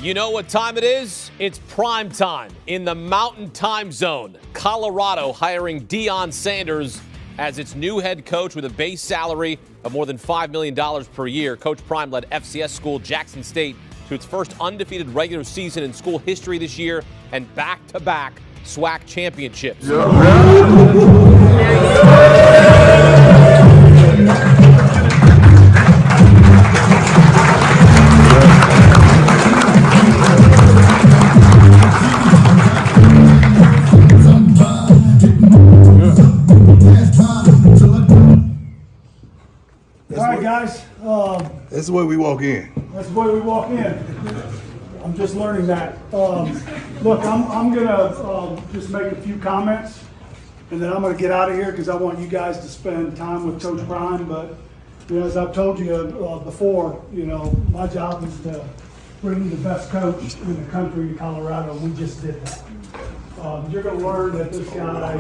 You know what time it is? It's prime time in the Mountain Time Zone. Colorado hiring Deion Sanders as its new head coach with a base salary of more than $5 million per year. Coach Prime led FCS school Jackson State to its first undefeated regular season in school history this year and back-to-back SWAC championships. Guys, that's the way we walk in. That's the way we walk in. I'm just learning that. Look, I'm gonna just make a few comments, and then I'm gonna get out of here because I want you guys to spend time with Coach Prime. But you know, as I've told you before, you know, my job is to bring the best coach in the country to Colorado, and we just did that. You're gonna learn that this guy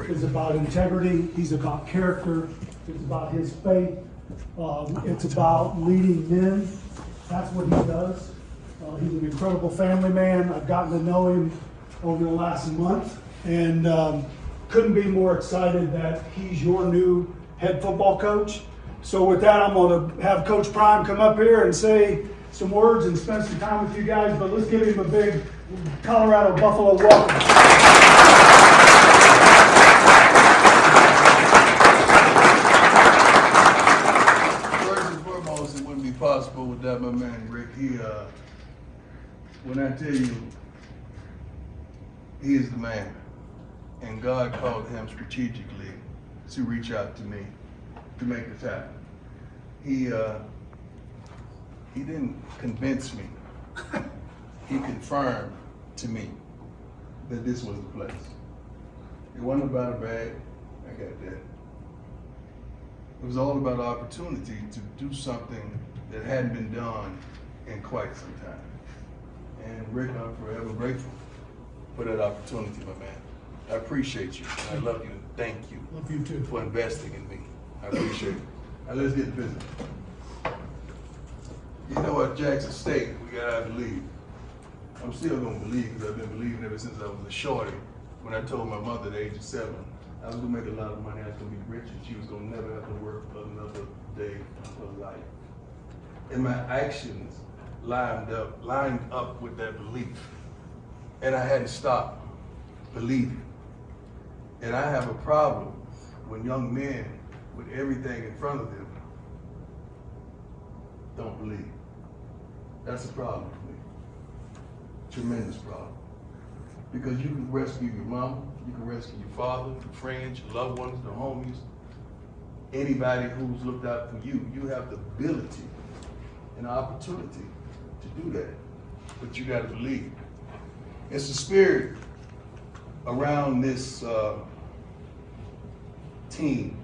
is about integrity. He's about character. It's about his faith. It's about leading men. That's what he does. He's an incredible family man. I've gotten to know him over the last month, and couldn't be more excited that he's your new head football coach. So with that, I'm going to have Coach Prime come up here and say some words and spend some time with you guys, but let's give him a big Colorado Buffalo welcome. Possible without my man Rick. When I tell you, he is the man, and God called him strategically to reach out to me to make this happen. He didn't convince me. He confirmed to me that this was the place. It wasn't about a bag. I got that. It was all about opportunity to do something that hadn't been done in quite some time. And Rick, I'm forever grateful for that opportunity, my man. I appreciate you. I love you. Thank you. Love you too. For investing in me. I appreciate it. Now let's get to business. You know what, Jackson State, we got out to believe. I'm still gonna believe because I've been believing ever since I was a shorty. When I told my mother at the age of 7, I was gonna make a lot of money, I was gonna be rich, and she was gonna never have to work another day of her life. And my actions lined up with that belief. And I hadn't stopped believing. And I have a problem when young men with everything in front of them don't believe. That's a problem for me. Tremendous problem. Because you can rescue your mama, you can rescue your father, your friends, your loved ones, the homies, anybody who's looked out for you. You have the ability an opportunity to do that, but you got to believe. It's the spirit around this team,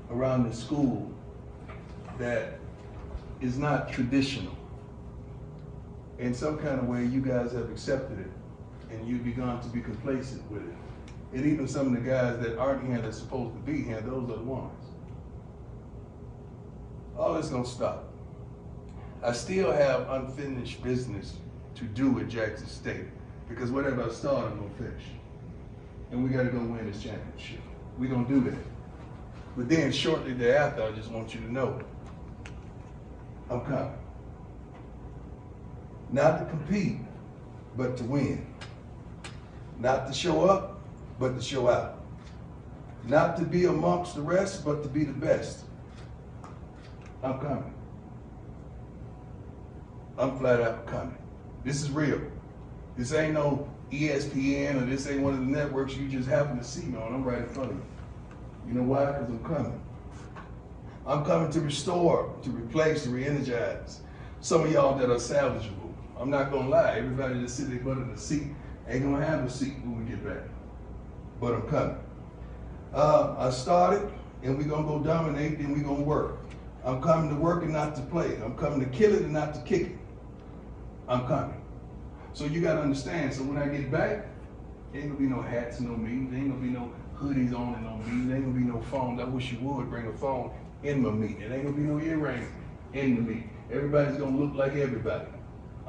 around the school, that is not traditional. In some kind of way, you guys have accepted it, and you've begun to be complacent with it. And even some of the guys that aren't here that's supposed to be here, those are the ones. All this gonna stop. I still have unfinished business to do at Jackson State because whatever I start, I'm gonna finish. And we gotta go win this championship. We're gonna do that. But then shortly thereafter, I just want you to know, I'm coming. Not to compete, but to win. Not to show up, but to show out. Not to be amongst the rest, but to be the best. I'm coming. I'm flat out coming. This is real. This ain't no ESPN or this ain't one of the networks you just happen to see me on. I'm right in front of you. You know why? Because I'm coming. I'm coming to restore, to replace, to re-energize some of y'all that are salvageable. I'm not gonna lie, everybody that sit their butt in the seat ain't gonna have a seat when we get back. But I'm coming. I started, and we're gonna go dominate, then we're gonna work. I'm coming to work and not to play. I'm coming to kill it and not to kick it. I'm coming. So you gotta understand, so when I get back, ain't gonna be no hats, no meetings, ain't gonna be no hoodies on and no meetings, ain't gonna be no phones. I wish you would bring a phone in my meeting. It ain't gonna be no earrings in the meeting. Everybody's gonna look like everybody.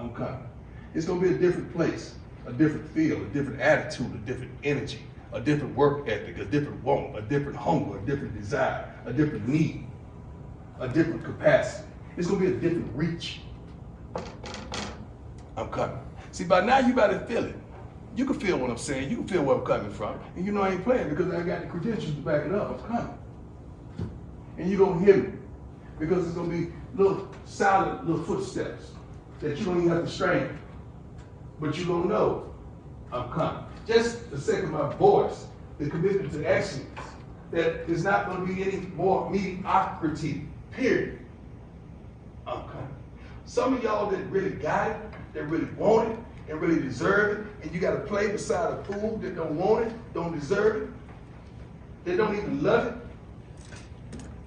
I'm coming. It's gonna be a different place, a different feel, a different attitude, a different energy, a different work ethic, a different want, a different hunger, a different desire, a different need, a different capacity. It's gonna be a different reach. I'm coming. See, by now you better feel it. You can feel what I'm saying. You can feel where I'm coming from. And you know I ain't playing because I got the credentials to back it up. I'm coming. And you're gonna hear me because it's gonna be little solid little footsteps that you don't even have to strain. But you're gonna know I'm coming. Just the sake of my voice, the commitment to excellence, that there's not gonna be any more mediocrity, period. I'm coming. Some of y'all that really got it, that really want it, and really deserve it, and you gotta play beside a fool that don't want it, don't deserve it, that don't even love it,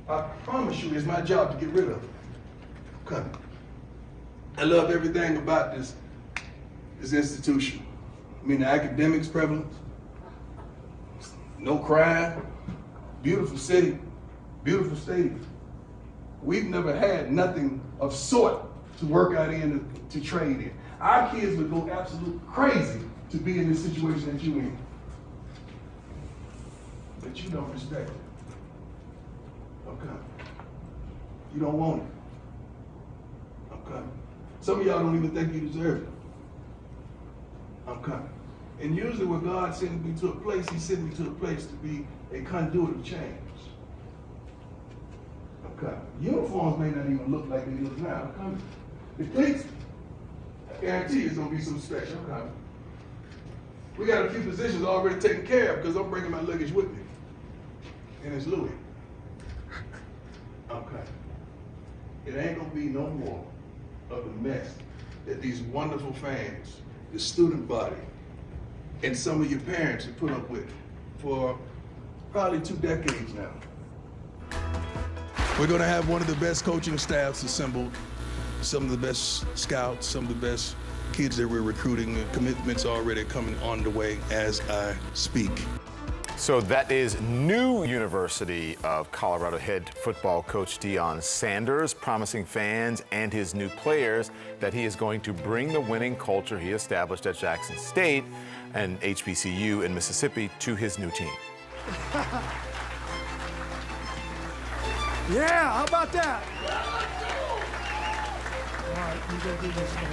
I promise you it's my job to get rid of it. Come. I love everything about this institution. I mean, the academics prevalence, no crime, beautiful city, beautiful stadium. We've never had nothing of sort to work out in, to trade in. Our kids would go absolutely crazy to be in this situation that you're in. But you don't respect it. Okay. You don't want it. Okay. Some of y'all don't even think you deserve it. I'm coming. And usually when God sends me to a place, He sends me to a place to be a conduit of change. Okay. Uniforms may not even look like they look now. I'm coming. The cleats, I guarantee you it's gonna be some special. I'm coming. We got a few positions already taken care of because I'm bringing my luggage with me. And it's Louis. Okay. It ain't gonna be no more of the mess that these wonderful fans, the student body, and some of your parents have put up with for probably 2 decades now. We're gonna have one of the best coaching staffs assembled, some of the best scouts, some of the best kids that we're recruiting, and commitments already coming on the way as I speak. So that is new University of Colorado head football coach Deion Sanders promising fans and his new players that he is going to bring the winning culture he established at Jackson State and HBCU in Mississippi to his new team. Yeah, how about that? All right, you go do this thing.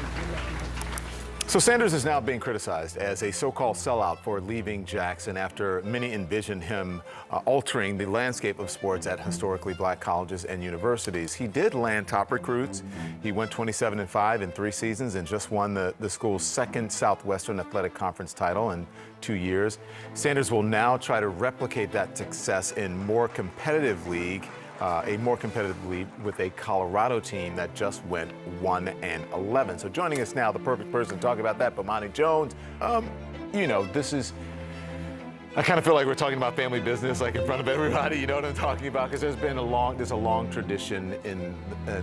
So Sanders is now being criticized as a so-called sellout for leaving Jackson after many envisioned him altering the landscape of sports at historically black colleges and universities. He did land top recruits. He went 27-5 in 3 seasons and just won the school's 2nd Southwestern Athletic Conference title in 2 years. Sanders will now try to replicate that success in a more competitive league with a Colorado team that just went 1-11. So joining us now, the perfect person to talk about that, Bomani Jones. You know, this is, I kind of feel like we're talking about family business, like in front of everybody. You know what I'm talking about? Because there's a long tradition in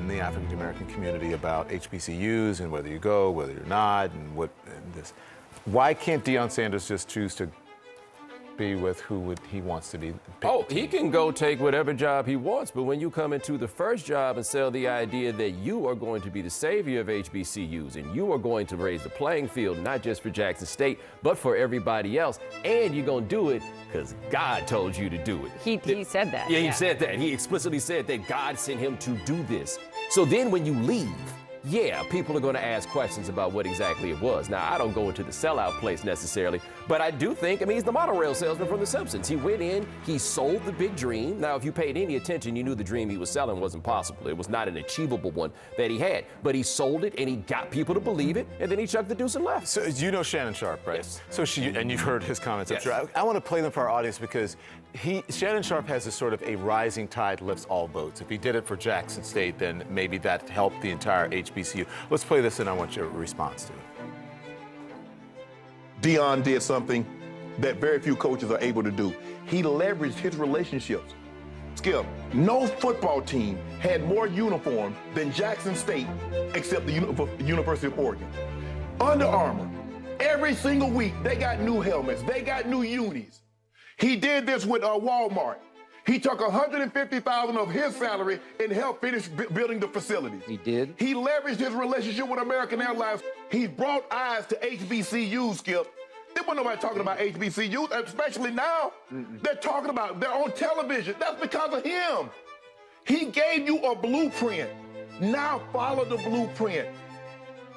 the African American community about HBCUs and whether you go, whether you're not, and this. Why can't Deion Sanders just choose to be with who he wants to be? Oh, he can go take whatever job he wants, but when you come into the first job and sell the idea that you are going to be the savior of HBCUs and you are going to raise the playing field, not just for Jackson State, but for everybody else, and you're going to do it because God told you to do it. He said that. Yeah, he said that. He explicitly said that God sent him to do this. So then when you leave, yeah, people are going to ask questions about what exactly it was. Now, I don't go into the sellout place necessarily, but I do think, he's the monorail salesman from The Simpsons. He went in, he sold the big dream. Now, if you paid any attention, you knew the dream he was selling wasn't possible. It was not an achievable one that he had, but he sold it and he got people to believe it, and then he chucked the deuce and left. So you know Shannon Sharp, right? Yes. So and you've heard his comments. Yes. I'm sure. I want to play them for our audience because Shannon Sharp has a sort of a rising tide lifts all boats. If he did it for Jackson State, then maybe that helped the entire HBCU. Let's play this and I want your response to it. Deion did something that very few coaches are able to do. He leveraged his relationships. Skip, no football team had more uniforms than Jackson State except the University of Oregon. Under Armour, every single week they got new helmets, they got new unis. He did this with Walmart. He took $150,000 of his salary and helped finish building the facilities. He did. He leveraged his relationship with American Airlines. He brought eyes to HBCUs, Skip. There wasn't nobody talking about HBCUs, especially now. They're on television. That's because of him. He gave you a blueprint. Now follow the blueprint.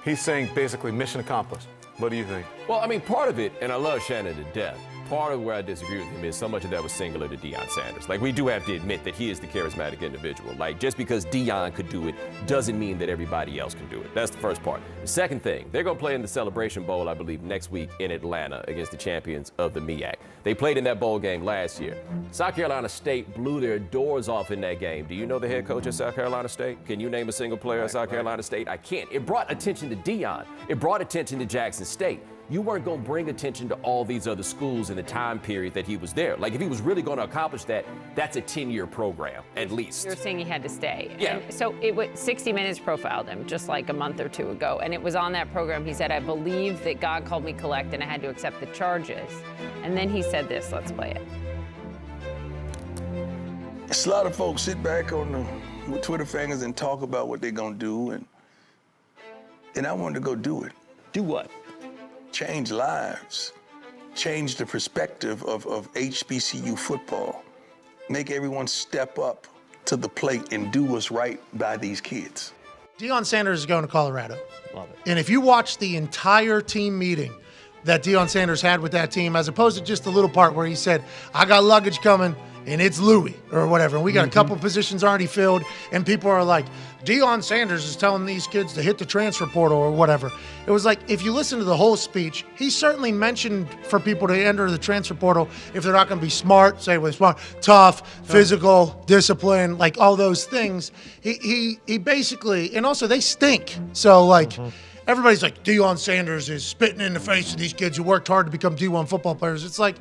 He's saying basically mission accomplished. What do you think? Well, I mean, part of it, and I love Shannon to death, part of where I disagree with him is so much of that was singular to Deion Sanders. Like, we do have to admit that he is the charismatic individual. Like, just because Deion could do it doesn't mean that everybody else can do it. That's the first part. The second thing, they're going to play in the Celebration Bowl, I believe, next week in Atlanta against the champions of the MEAC. They played in that bowl game last year. South Carolina State blew their doors off in that game. Do you know the head coach at South Carolina State? Can you name a single player at South Carolina State? I can't. It brought attention to Deion. It brought attention to Jackson State. You weren't going to bring attention to all these other schools in the time period that he was there. Like, if he was really going to accomplish that, that's a 10-year program, at least. You're saying he had to stay. Yeah. And so 60 Minutes profiled him just like a month or two ago. And it was on that program. He said, I believe that God called me collect and I had to accept the charges. And then he said this. Let's play it. It's a lot of folks sit back with Twitter fingers and talk about what they're going to do. And I wanted to go do it. Do what? Change lives, change the perspective of HBCU football, make everyone step up to the plate and do what's right by these kids. Deion Sanders is going to Colorado. Love it. And if you watch the entire team meeting that Deion Sanders had with that team, as opposed to just the little part where he said, I got luggage coming and it's Louis or whatever, and we got a couple positions already filled, and people are like, Deion Sanders is telling these kids to hit the transfer portal or whatever. It was like, if you listen to the whole speech, he certainly mentioned for people to enter the transfer portal if they're not going to be smart, say with smart, tough, physical, discipline, like all those things. He basically, and also they stink. So like, everybody's like, Deion Sanders is spitting in the face of these kids who worked hard to become D1 football players. It's like,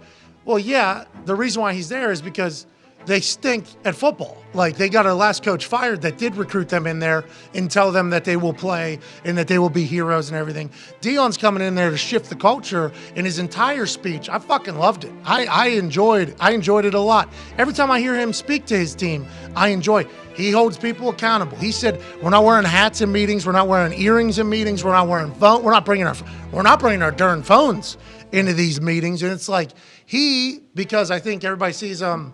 well, yeah, the reason why he's there is because they stink at football. Like, they got a last coach fired that did recruit them in there and tell them that they will play and that they will be heroes and everything. Deion's coming in there to shift the culture. In his entire speech, I fucking loved it. I enjoyed it a lot. Every time I hear him speak to his team, I enjoy it. He holds people accountable. He said, we're not wearing hats in meetings. We're not wearing earrings in meetings. We're not wearing phone. We're not bringing our darn phones into these meetings. And it's like, because I think everybody sees on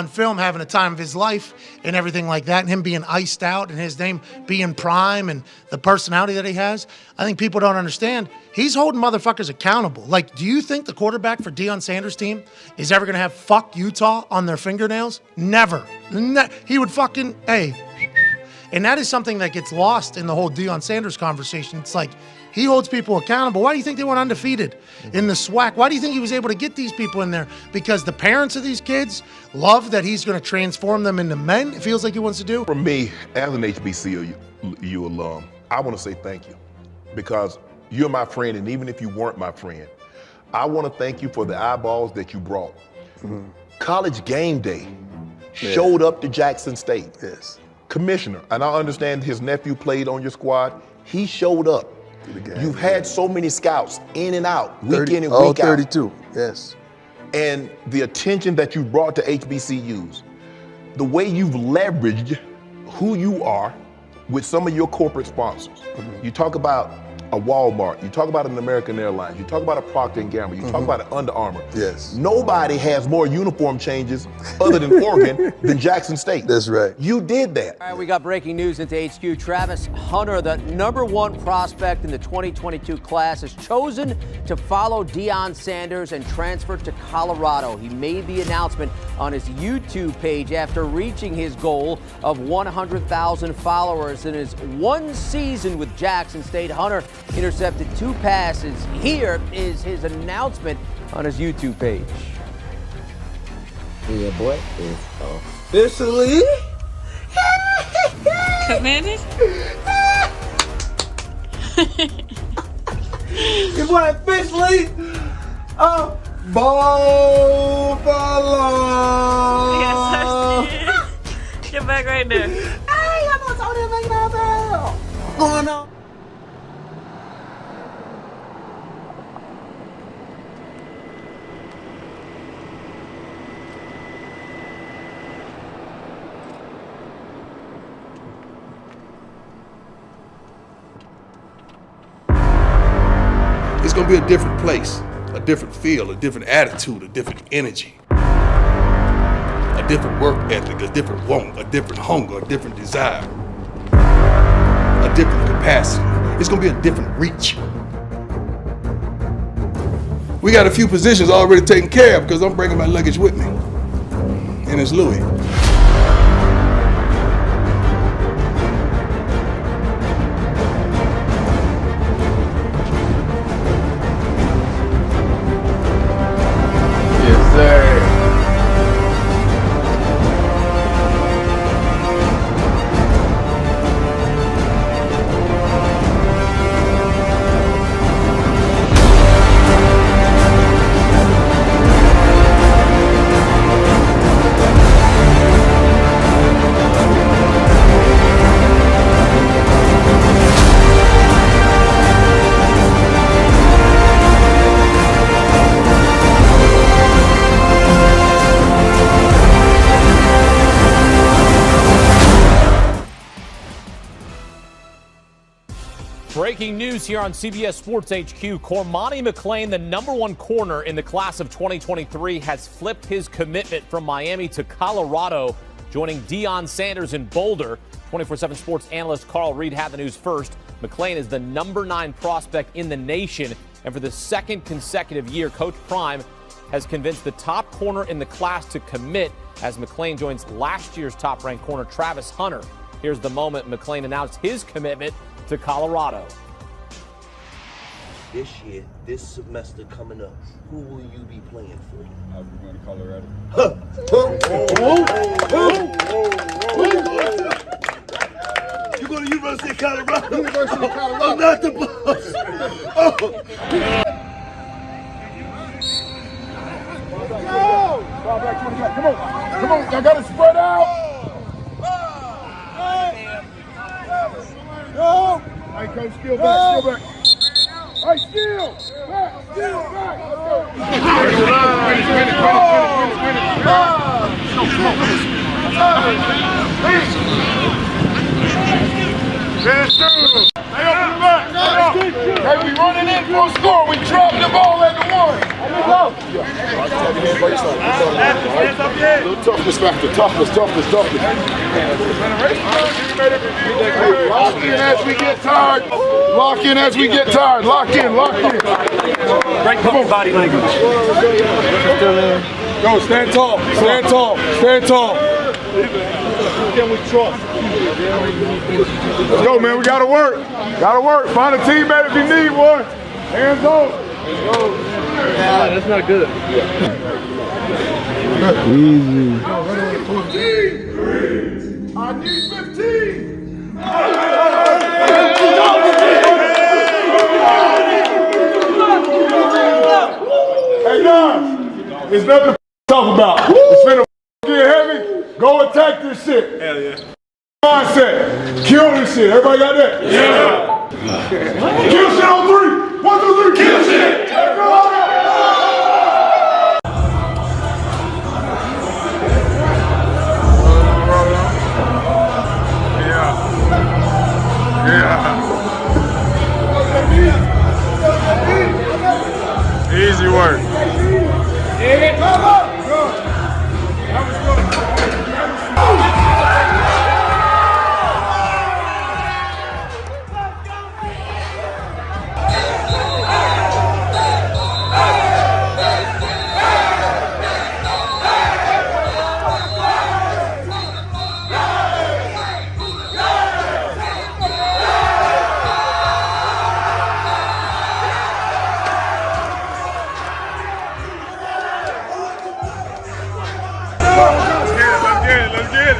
film having a time of his life and everything like that, and him being iced out and his name being Prime and the personality that he has, I think people don't understand. He's holding motherfuckers accountable. Like, do you think the quarterback for Deion Sanders' team is ever going to have fuck Utah on their fingernails? Never. He would fucking, hey. And that is something that gets lost in the whole Deion Sanders conversation. It's like, he holds people accountable. Why do you think they went undefeated in the SWAC? Why do you think he was able to get these people in there? Because the parents of these kids love that he's going to transform them into men, it feels like he wants to do. For me, as an HBCU alum, I want to say thank you because you're my friend, and even if you weren't my friend, I want to thank you for the eyeballs that you brought. College game day showed up to Jackson State. Yes. Commissioner, and I understand his nephew played on your squad, he showed up. You've had so many scouts in and out, week in and week out. All 32, yes. And the attention that you brought to HBCUs, the way you've leveraged who you are with some of your corporate sponsors. You talk about a Walmart, you talk about an American Airlines, you talk about a Procter & Gamble, you talk about an Under Armour. Yes. Nobody has more uniform changes other than Oregon than Jackson State. That's right. You did that. All right, we got breaking news into HQ. Travis Hunter, the #1 prospect in the 2022 class, has chosen to follow Deion Sanders and transfer to Colorado. He made the announcement on his YouTube page after reaching his goal of 100,000 followers in his one season with Jackson State. Hunter intercepted 2 passes. Here is his announcement on his YouTube page. Yeah, boy, is officially committed. Your boy officially a Buffalo. Yes, I see. Get back right there. Hey, I'm on Tony McNabb. Going on. It's going to be a different place, a different feel, a different attitude, a different energy, a different work ethic, a different want, a different hunger, a different desire, a different capacity. It's going to be a different reach. We got a few positions already taken care of because I'm bringing my luggage with me, and it's Louis. Yes, sir. Breaking news here on CBS Sports HQ. Cormani McClain, the #1 corner in the class of 2023, has flipped his commitment from Miami to Colorado, joining Deion Sanders in Boulder. 24/7 Sports analyst Carl Reed had the news first. McClain is the #9 prospect in the nation, and for the second consecutive year, Coach Prime has convinced the top corner in the class to commit as McClain joins last year's top-ranked corner Travis Hunter. Here's the moment McClain announced his commitment to Colorado. This year, this semester coming up, who will you be playing for? I'll be going to Colorado. You going to University of Colorado? University of Colorado. I'm not the boss. Come on, y'all got to spread out. Go! Hey, coach, steal back, steal back. Hey, steal! Back, steal back! Let's go! Finish through! Stay up in the back! Hey, we running in for a score. We dropped the ball at the 1. Little toughness factor. Toughness. Lock in as we get tired. Lock in as we get tired. Lock in. Great body language. Go, stand tall. Can we trust? Let's go, man. We gotta work. Find a teammate if you need one. Hands on. Yeah, that's not good. Easy. I need 15. Hey guys, it's nothing to talk about. It's finna get heavy. Go attack this shit. Hell yeah. Mindset. Kill this shit. Everybody got that? Yeah. Kill shit on 3. 1, 2, 3. Kill shit. Let's go. Yeah. Easy work. Let's get it.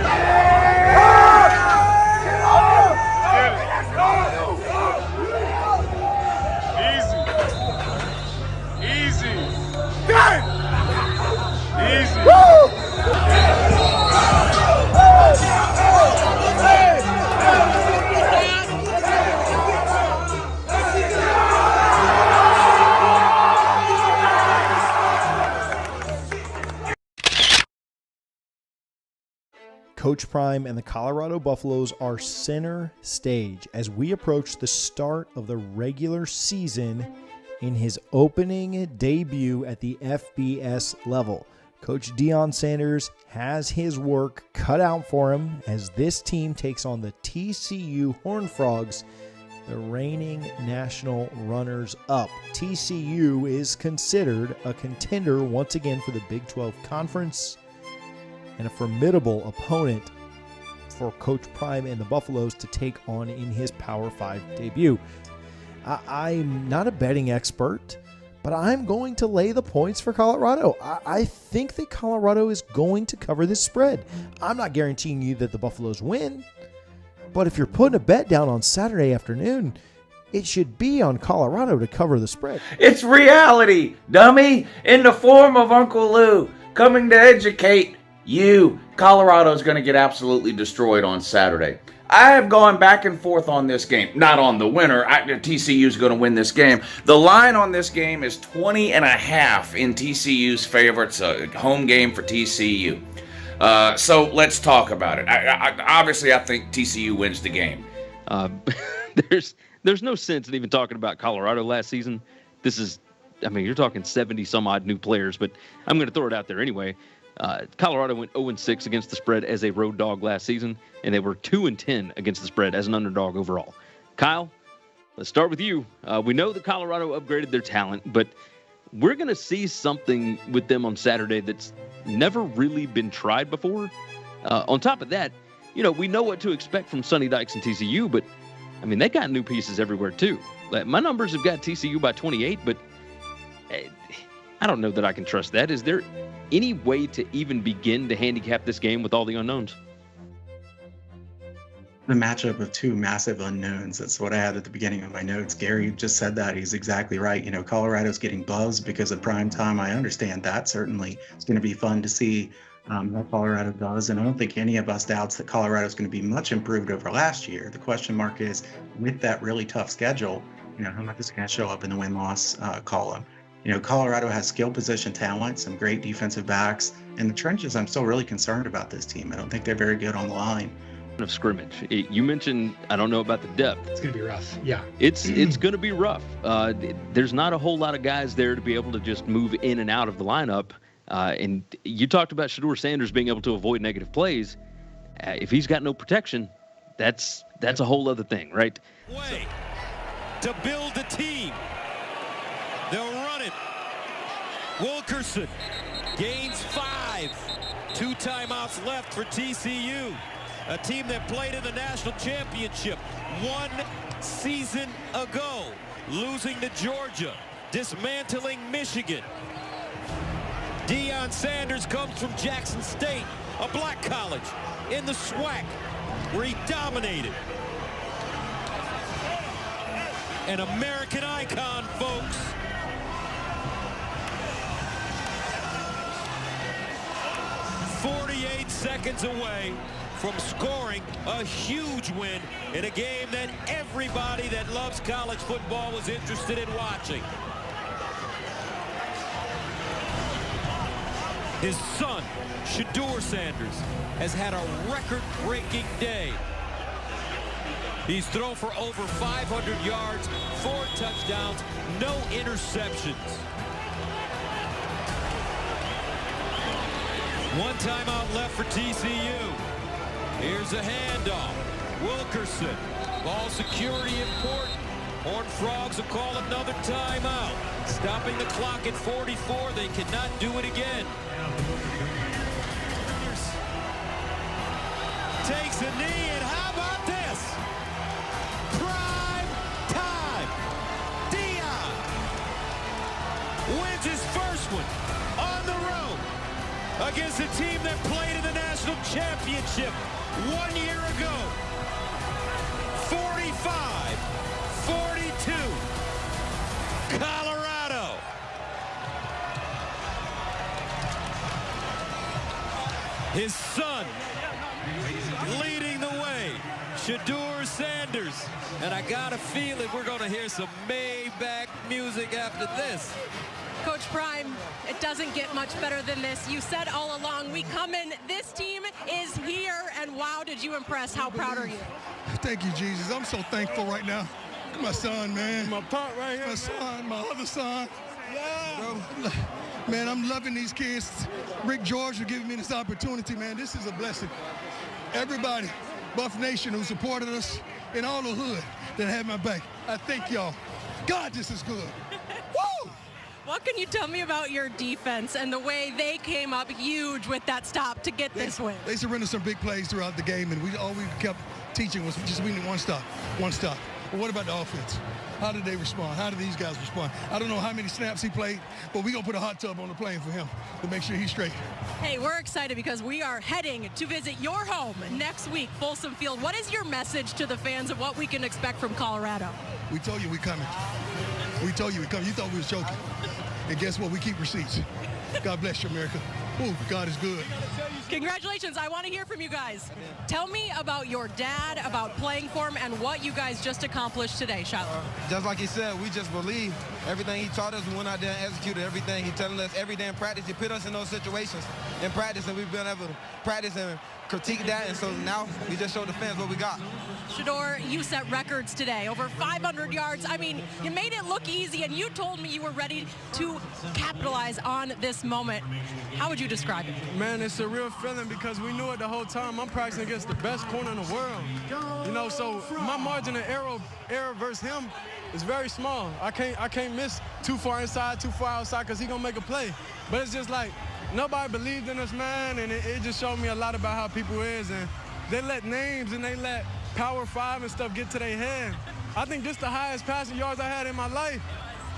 Easy. Coach Prime and the Colorado Buffaloes are center stage as we approach the start of the regular season in his opening debut at the FBS level. Coach Deion Sanders has his work cut out for him as this team takes on the TCU Horned Frogs, the reigning national runners-up. TCU is considered a contender once again for the Big 12 Conference and a formidable opponent for Coach Prime and the Buffaloes to take on in his Power 5 debut. I'm not a betting expert, but I'm going to lay the points for Colorado. I think that Colorado is going to cover this spread. I'm not guaranteeing you that the Buffaloes win, but if you're putting a bet down on Saturday afternoon, it should be on Colorado to cover the spread. It's reality, dummy, in the form of Uncle Lou, coming to educate you. Colorado's going to get absolutely destroyed on Saturday. I have gone back and forth on this game. Not on the winner. TCU's going to win this game. The line on this game is 20.5 in TCU's favor. It's a home game for TCU. So let's talk about it. Obviously, I think TCU wins the game. There's no sense in even talking about Colorado last season. This is, you're talking 70-some-odd new players, but I'm going to throw it out there anyway. Colorado went 0-6 against the spread as a road dog last season, and they were 2-10 against the spread as an underdog overall. Kyle, let's start with you. We know that Colorado upgraded their talent, but we're going to see something with them on Saturday that's never really been tried before. On top of that, we know what to expect from Sonny Dykes and TCU, but, they got new pieces everywhere, too. My numbers have got TCU by 28, but I don't know that I can trust that. Is there any way to even begin to handicap this game with all the unknowns? The matchup of two massive unknowns. That's what I had at the beginning of my notes. Gary just said that. He's exactly right. Colorado's getting buzzed because of prime time. I understand that. Certainly, it's going to be fun to see how Colorado does. And I don't think any of us doubts that Colorado's going to be much improved over last year. The question mark is, with that really tough schedule, how much is going to show up in the win-loss column? Colorado has skill position talent, some great defensive backs. In the trenches, I'm still really concerned about this team. I don't think they're very good on the line. Of scrimmage. You mentioned, I don't know about the depth. It's going to be rough. Yeah. It's going to be rough. There's not a whole lot of guys there to be able to just move in and out of the lineup. And you talked about Sheduer Sanders being able to avoid negative plays. If he's got no protection, that's a whole other thing, right? Way to build the team. They'll run it. Wilkerson gains 5. 2 timeouts left for TCU. A team that played in the national championship 1 season ago, losing to Georgia, dismantling Michigan. Deion Sanders comes from Jackson State, a black college, in the SWAC, where he dominated. An American icon, folks. "48 seconds away from scoring a huge win in a game that everybody that loves college football was interested in watching." His son, Sheduer Sanders, has had a record-breaking day. He's thrown for over 500 yards, 4 touchdowns, no interceptions. 1 timeout left for TCU. Here's a handoff. Wilkerson. Ball security important. Horned Frogs will call another timeout. Stopping the clock at 44. They cannot do it again. Takes a knee, and how about this? Prime time. Deion wins his first one on the road against a team that played in the national championship 1 year ago. 45-42. Colorado. His son leading the way, Sheduer Sanders. And I got a feeling we're going to hear some Maybach music after this. Coach Prime, it doesn't get much better than this. You said all along, we come in, this team is here, and wow, did you impress. How proud are you? Thank you, Jesus. I'm so thankful right now. My son, man. My pop right here. My son, my other son. Yeah. Bro, man, I'm loving these kids. Rick George for giving me this opportunity, man. This is a blessing. Everybody, Buff Nation who supported us in all the hood that had my back. I thank y'all. God, this is good. Woo! What can you tell me about your defense and the way they came up huge with that stop to get this win? They surrendered some big plays throughout the game, and all we kept teaching was just we need one stop. But what about the offense? How did they respond? How did these guys respond? I don't know how many snaps he played, but we're going to put a hot tub on the plane for him to make sure he's straight. Hey, we're excited because we are heading to visit your home next week, Folsom Field. What is your message to the fans of what we can expect from Colorado? We told you we're coming. We told you we're coming. You thought we was joking. And guess what? We keep receipts. God bless you, America. Ooh, God is good. Congratulations. I want to hear from you guys. Tell me about your dad, about playing for him, and what you guys just accomplished today, Shilo. Just like he said, we just believe everything he taught us. We went out there and executed everything he's telling us every day in practice. He put us in those situations in practice, and we've been able to practice and critique that. And so now we just show the fans what we got. Sheduer, you set records today, over 500 yards. I mean, you made it look easy, and you told me you were ready to capitalize on this moment. How would you describe it? Man, it's a real feeling because we knew it the whole time. I'm practicing against the best corner in the world. You know, so my margin of error versus him is very small. I can't miss too far inside, too far outside because he's going to make a play. But it's just like, nobody believed in us, man, and it just showed me a lot about how people is. And they let names and they let Power 5 and stuff get to their head. I think this is the highest passing yards I had in my life.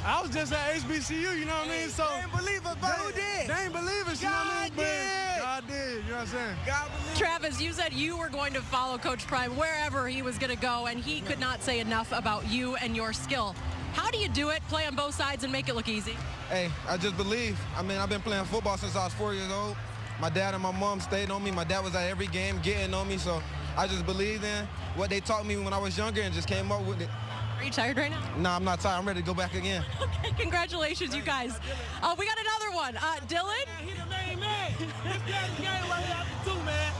I was just at HBCU, you know what I mean? So they ain't believe us, but who did? They ain't believe us, you know what I mean? But God did, you know what I'm saying? God believed. Travis, you said you were going to follow Coach Prime wherever he was going to go, and he could not say enough about you and your skill. How do you do it, play on both sides, and make it look easy? Hey, I just believe. I mean, I've been playing football since I was 4 years old. My dad and my mom stayed on me. My dad was at every game getting on me, so I just believed in what they taught me when I was younger and just came up with it. Are you tired right now? Nah, I'm not tired. I'm ready to go back again. Okay, congratulations, you guys. We got another one. Dylan? He the main man. This guy's game right after two, man.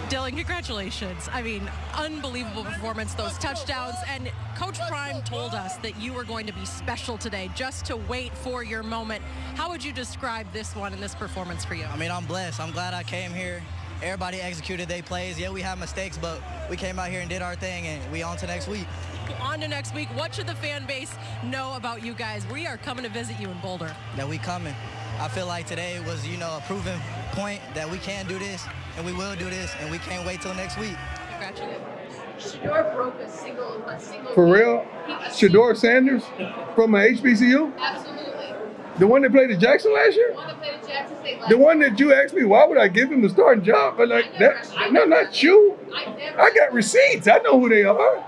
Dylan, congratulations. I mean, unbelievable performance, those touchdowns. And Coach Prime told us that you were going to be special today, just to wait for your moment. How would you describe this one and this performance for you? I mean, I'm blessed. I'm glad I came here. Everybody executed their plays. Yeah, we had mistakes, but we came out here and did our thing, and we on to next week. On to next week. What should the fan base know about you guys? We are coming to visit you in Boulder. That we coming. I feel like today was, a proven point that we can do this, and we will do this, and we can't wait till next week. Congratulations. Sheduer broke a single For real? Sheduer Sanders from a HBCU? Absolutely. The one that played at Jackson last year? The one that played at Jackson State last The one that you asked me, why would I give him the starting job? But like that, no, not you. I got receipts. I know who they are.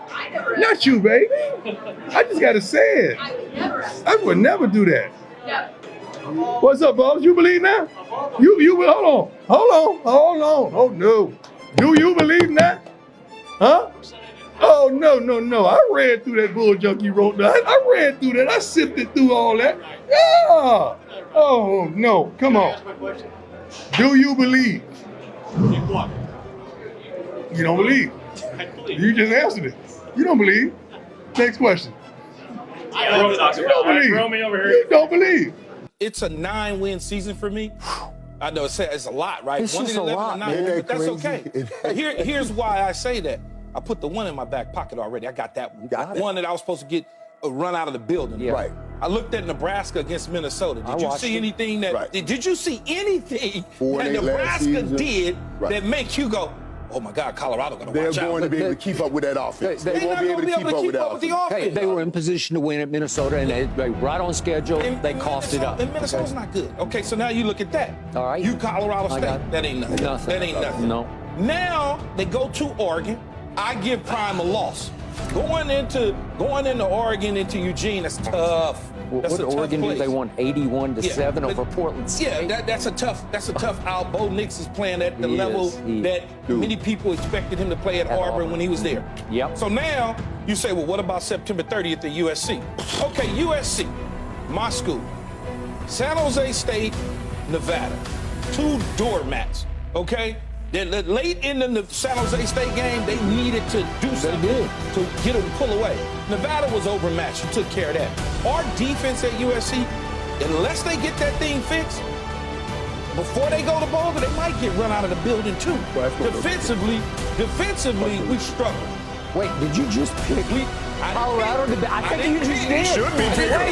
Not you, baby. I just gotta say it. I would never do that. What's up, boss? You believe now? You hold on. Oh no. Do you believe that? Huh? Oh no. I read through that bull junk you wrote down. I read through that. I sifted through all that. Yeah. Oh no. Come on. Do you believe? You don't believe. You just answered it. You don't believe. Next question. You don't believe. You don't believe. It's a 9-win season for me. I know it's a lot, right? It's just a lot, man. But that's okay. Here's why I say that. I put the one in my back pocket already. I got that one. One that I was supposed to get a run out of the building. Yeah. Right. I looked at Nebraska against Minnesota. Did you see anything that Nebraska did that make you go, oh my God, Colorado gonna watch out? They're going to be able to keep up with that offense. They won't be able to keep up with that offense. Hey, they were in position to win at Minnesota, and they right on schedule. They coughed it up. And Minnesota's not good. Okay, so now you look at that. All right. You Colorado State. That ain't nothing. That ain't nothing. No. Now they go to Oregon. I give Prime a loss. Going into Oregon, into Eugene, that's tough. That's what did Oregon do? They won 81-7 over Portland State. Yeah, that's a tough out. Bo Nix is playing at the level that many people expected him to play at Auburn when he was there. Yep. So now you say, well, what about September 30th at USC? Okay, USC, my school, San Jose State, Nevada, 2 doormats. Okay, Late in the San Jose State game, they needed to do something to get them to pull away. Nevada was overmatched. You took care of that. Our defense at USC, unless they get that thing fixed, before they go to Boulder, they might get run out of the building too. Defensively, we struggle. Wait, did you just pick Colorado? I think you just did. Should be.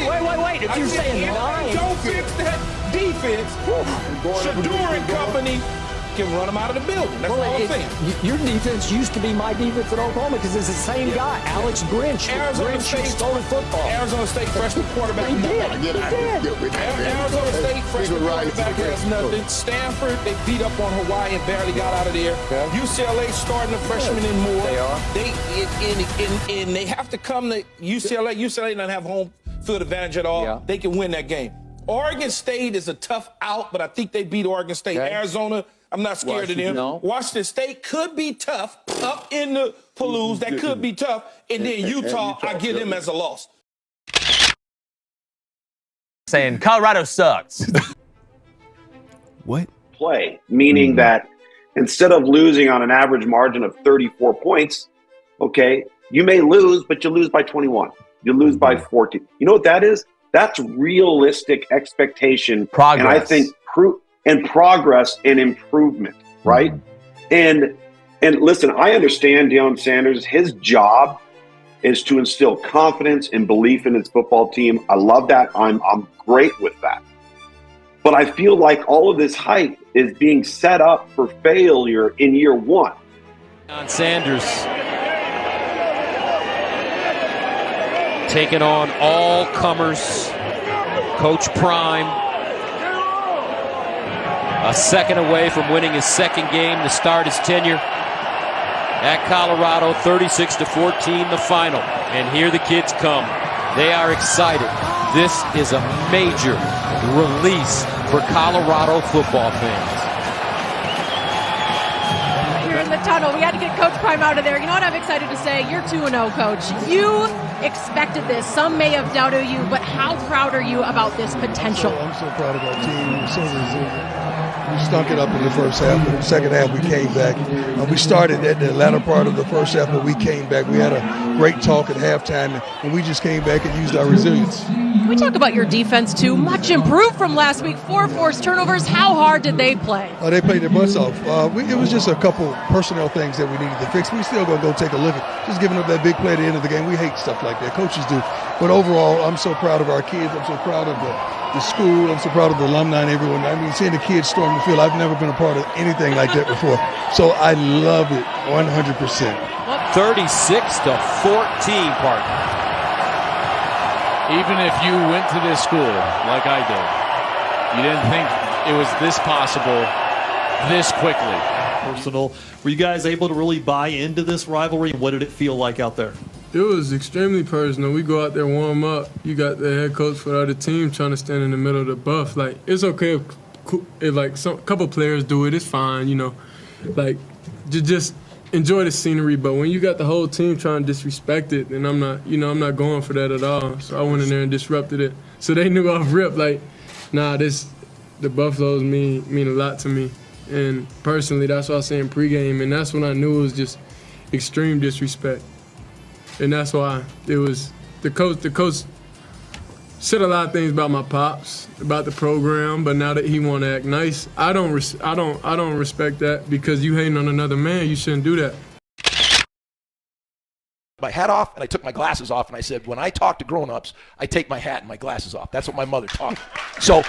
Wait. If you're saying nine. Don't fix that defense. Sheduer and company can run them out of the building. That's all I'm saying. Your defense used to be my defense at Oklahoma because it's the same guy, Alex Grinch. Arizona State stolen football. Arizona State freshman quarterback. He did. Arizona State freshman quarterback has nothing. Stanford, they beat up on Hawaii and barely got out of there. UCLA starting a freshman and more. They are. And they have to come to UCLA. UCLA doesn't have home field advantage at all. They can win that game. Oregon State is a tough out, but I think they beat Oregon State. Arizona, I'm not scared of them. No. Washington State could be tough up in the Palouse. That could be tough. And then Utah, I give them as a loss. Saying Colorado sucks. What? Play, meaning that instead of losing on an average margin of 34 points, okay, you may lose, but you lose by 21. You lose by 14. You know what that is? That's realistic expectation. Progress. And I think progress and improvement, right? And listen, I understand Deion Sanders. His job is to instill confidence and belief in his football team. I love that. I'm great with that. But I feel like all of this hype is being set up for failure in year one. Deion Sanders taking on all comers. Coach Prime, a second away from winning his second game to start his tenure at Colorado. 36-14 the final, and here the kids come. They are excited. This is a major release for Colorado football fans. You're in the tunnel. We had to get Coach Prime out of there. You know what I'm excited to say? You're 2-0, Coach. You expected this. Some may have doubted you, but how proud are you about this potential? I'm so proud of our team. We're so resilient. We stunk it up in the first half. In the second half, we came back. We started at the latter part of the first half, but we came back. We had a great talk at halftime, and we just came back and used our resilience. Can we talk about your defense, too? Much improved from last week. 4 forced turnovers. How hard did they play? They played their butts off. It was just a couple personnel things that we needed to fix. We still going to go take a look at just giving up that big play at the end of the game. We hate stuff like that. Coaches do. But overall, I'm so proud of our kids. I'm so proud of the school. I'm so proud of the alumni and everyone. I mean, seeing the kids storm the field, I've never been a part of anything like that before. So I love it 100%. 36-14, partner. Even if you went to this school like I did, you didn't think it was this possible this quickly. Personal. Were you guys able to really buy into this rivalry? What did it feel like out there? It was extremely personal. We go out there, warm up. You got the head coach for the other team trying to stand in the middle of the buff. Like, it's okay if like a couple players do it. It's fine, you know. Like, just enjoy the scenery. But when you got the whole team trying to disrespect it, then I'm not going for that at all. So I went in there and disrupted it. So they knew off rip, like, nah, the Buffaloes mean a lot to me. And personally, that's what I say in pregame. And that's when I knew it was just extreme disrespect. And that's why it was the coach said a lot of things about my pops, about the program, but now that he want to act nice, I don't respect that, because you hating on another man, you shouldn't do that. My hat off and I took my glasses off, and I said, when I talk to grown-ups, I take my hat and my glasses off. That's what my mother taught me. So,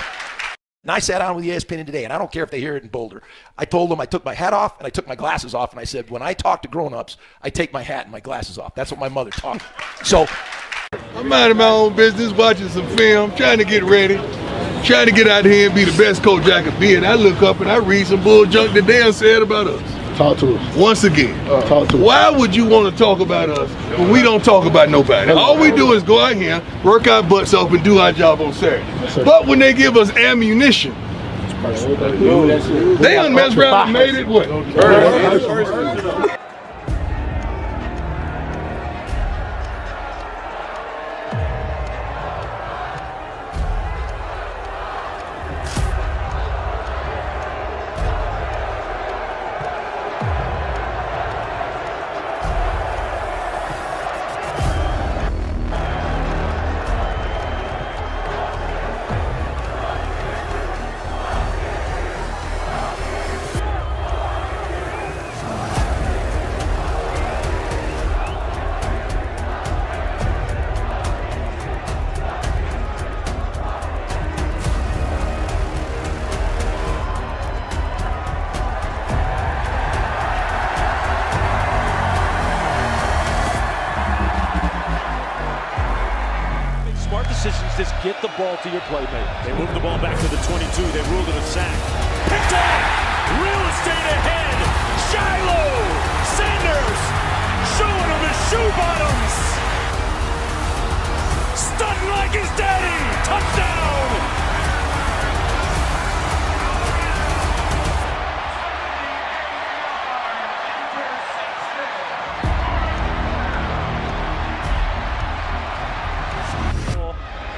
and I sat down with ESPN today, and I don't care if they hear it in Boulder. I told them I took my hat off and I took my glasses off, and I said, when I talk to grown-ups, I take my hat and my glasses off. That's what my mother taught me. So, I'm minding my own business, watching some film, trying to get ready, trying to get out here and be the best coach I could be. And I look up and I read some bull junk that Deion said about us. Talk to us. Once again, talk to us. Why would you want to talk about us when we don't talk about nobody? All we do is go out here, work our butts off, and do our job on Saturday. But when they give us ammunition, they done messed around and made it what? decisions. Just get the ball to your playmaker. They move the ball back to the 22. They ruled it a sack. Picked off. Real estate ahead. Shilo Sanders showing him his shoe bottoms. Stunting like his daddy. Touchdown.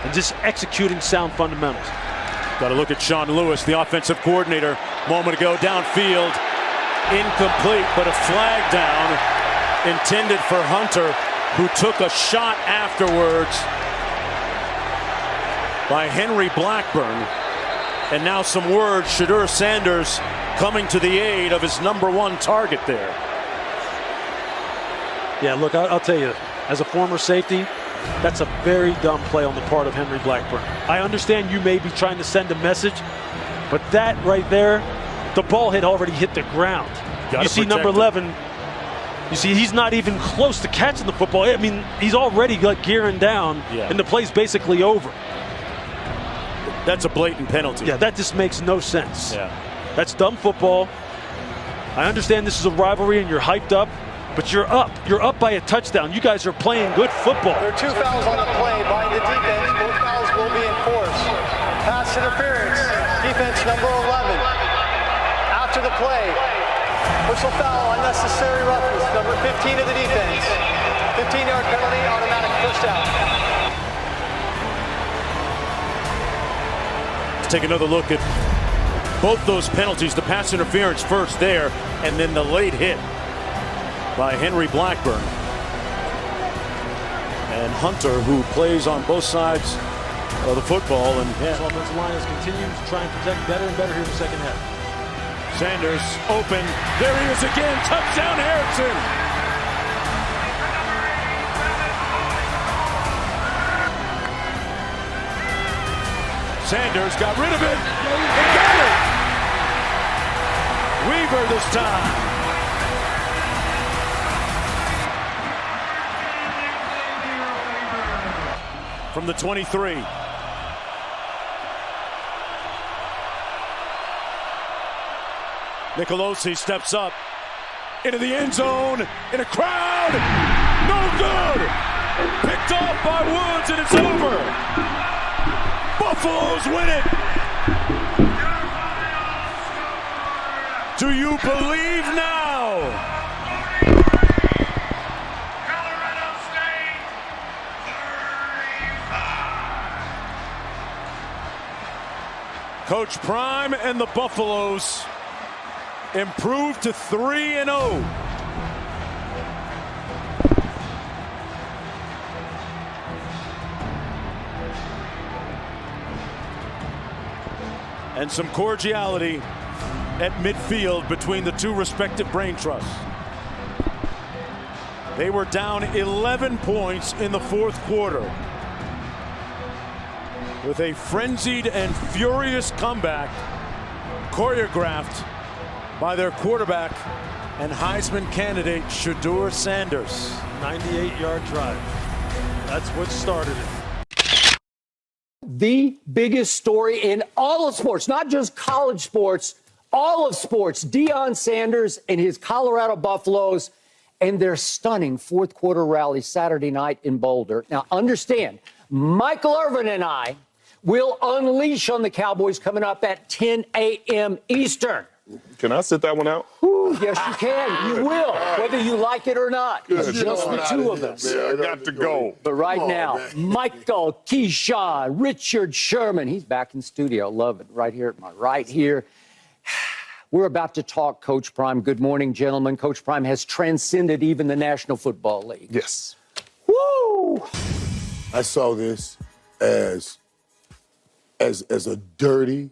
And just executing sound fundamentals. Got to look at Sean Lewis, the offensive coordinator. Moment ago, downfield, incomplete, but a flag down intended for Hunter, who took a shot afterwards by Henry Blackburn. And now some word, Sheduer Sanders coming to the aid of his #1 target there. Yeah, look, I'll tell you, as a former safety, that's a very dumb play on the part of Henry Blackburn. I understand you may be trying to send a message, but that right there, the ball had already hit the ground. You see number 11, you see he's not even close to catching the football. I mean, he's already like gearing down, and the play's basically over. That's a blatant penalty. Yeah, that just makes no sense. Yeah. That's dumb football. I understand this is a rivalry and you're hyped up, but you're up. You're up by a touchdown. You guys are playing good football. There are 2 fouls on the play by the defense. Both fouls will be enforced. Pass interference. Defense number 11. After the play, personal foul, unnecessary roughness. Number 15 of the defense. 15-yard penalty, automatic first down. Let's take another look at both those penalties. The pass interference first there, and then the late hit by Henry Blackburn. And Hunter, who plays on both sides of the football. And this offensive line is continuing to try and protect better and better here in the second half. Sanders open. There he is again. Touchdown, Harrison. Sanders got rid of it. He got it. Weaver this time. From the 23. Nicolosi steps up into the end zone in a crowd. No good. Picked off by Woods, and it's over. Buffaloes win it. Do you believe now? Coach Prime and the Buffaloes improved to 3-0. And some cordiality at midfield between the two respective brain trusts. They were down 11 points in the fourth quarter, with a frenzied and furious comeback choreographed by their quarterback and Heisman candidate Sheduer Sanders. 98-yard drive. That's what started it. The biggest story in all of sports, not just college sports, all of sports. Deion Sanders and his Colorado Buffaloes and their stunning fourth quarter rally Saturday night in Boulder. Now, understand, Michael Irvin and I will unleash on the Cowboys coming up at 10 a.m. Eastern. Can I sit that one out? Ooh, yes, you can. You will, whether you like it or not. It's just the two of us. Yeah, I got to go. But right now, Michael, Keyshawn, Richard Sherman. He's back in studio. Love it. Right here at my right here. We're about to talk Coach Prime. Good morning, gentlemen. Coach Prime has transcended even the National Football League. Yes. Woo! I saw this as a dirty,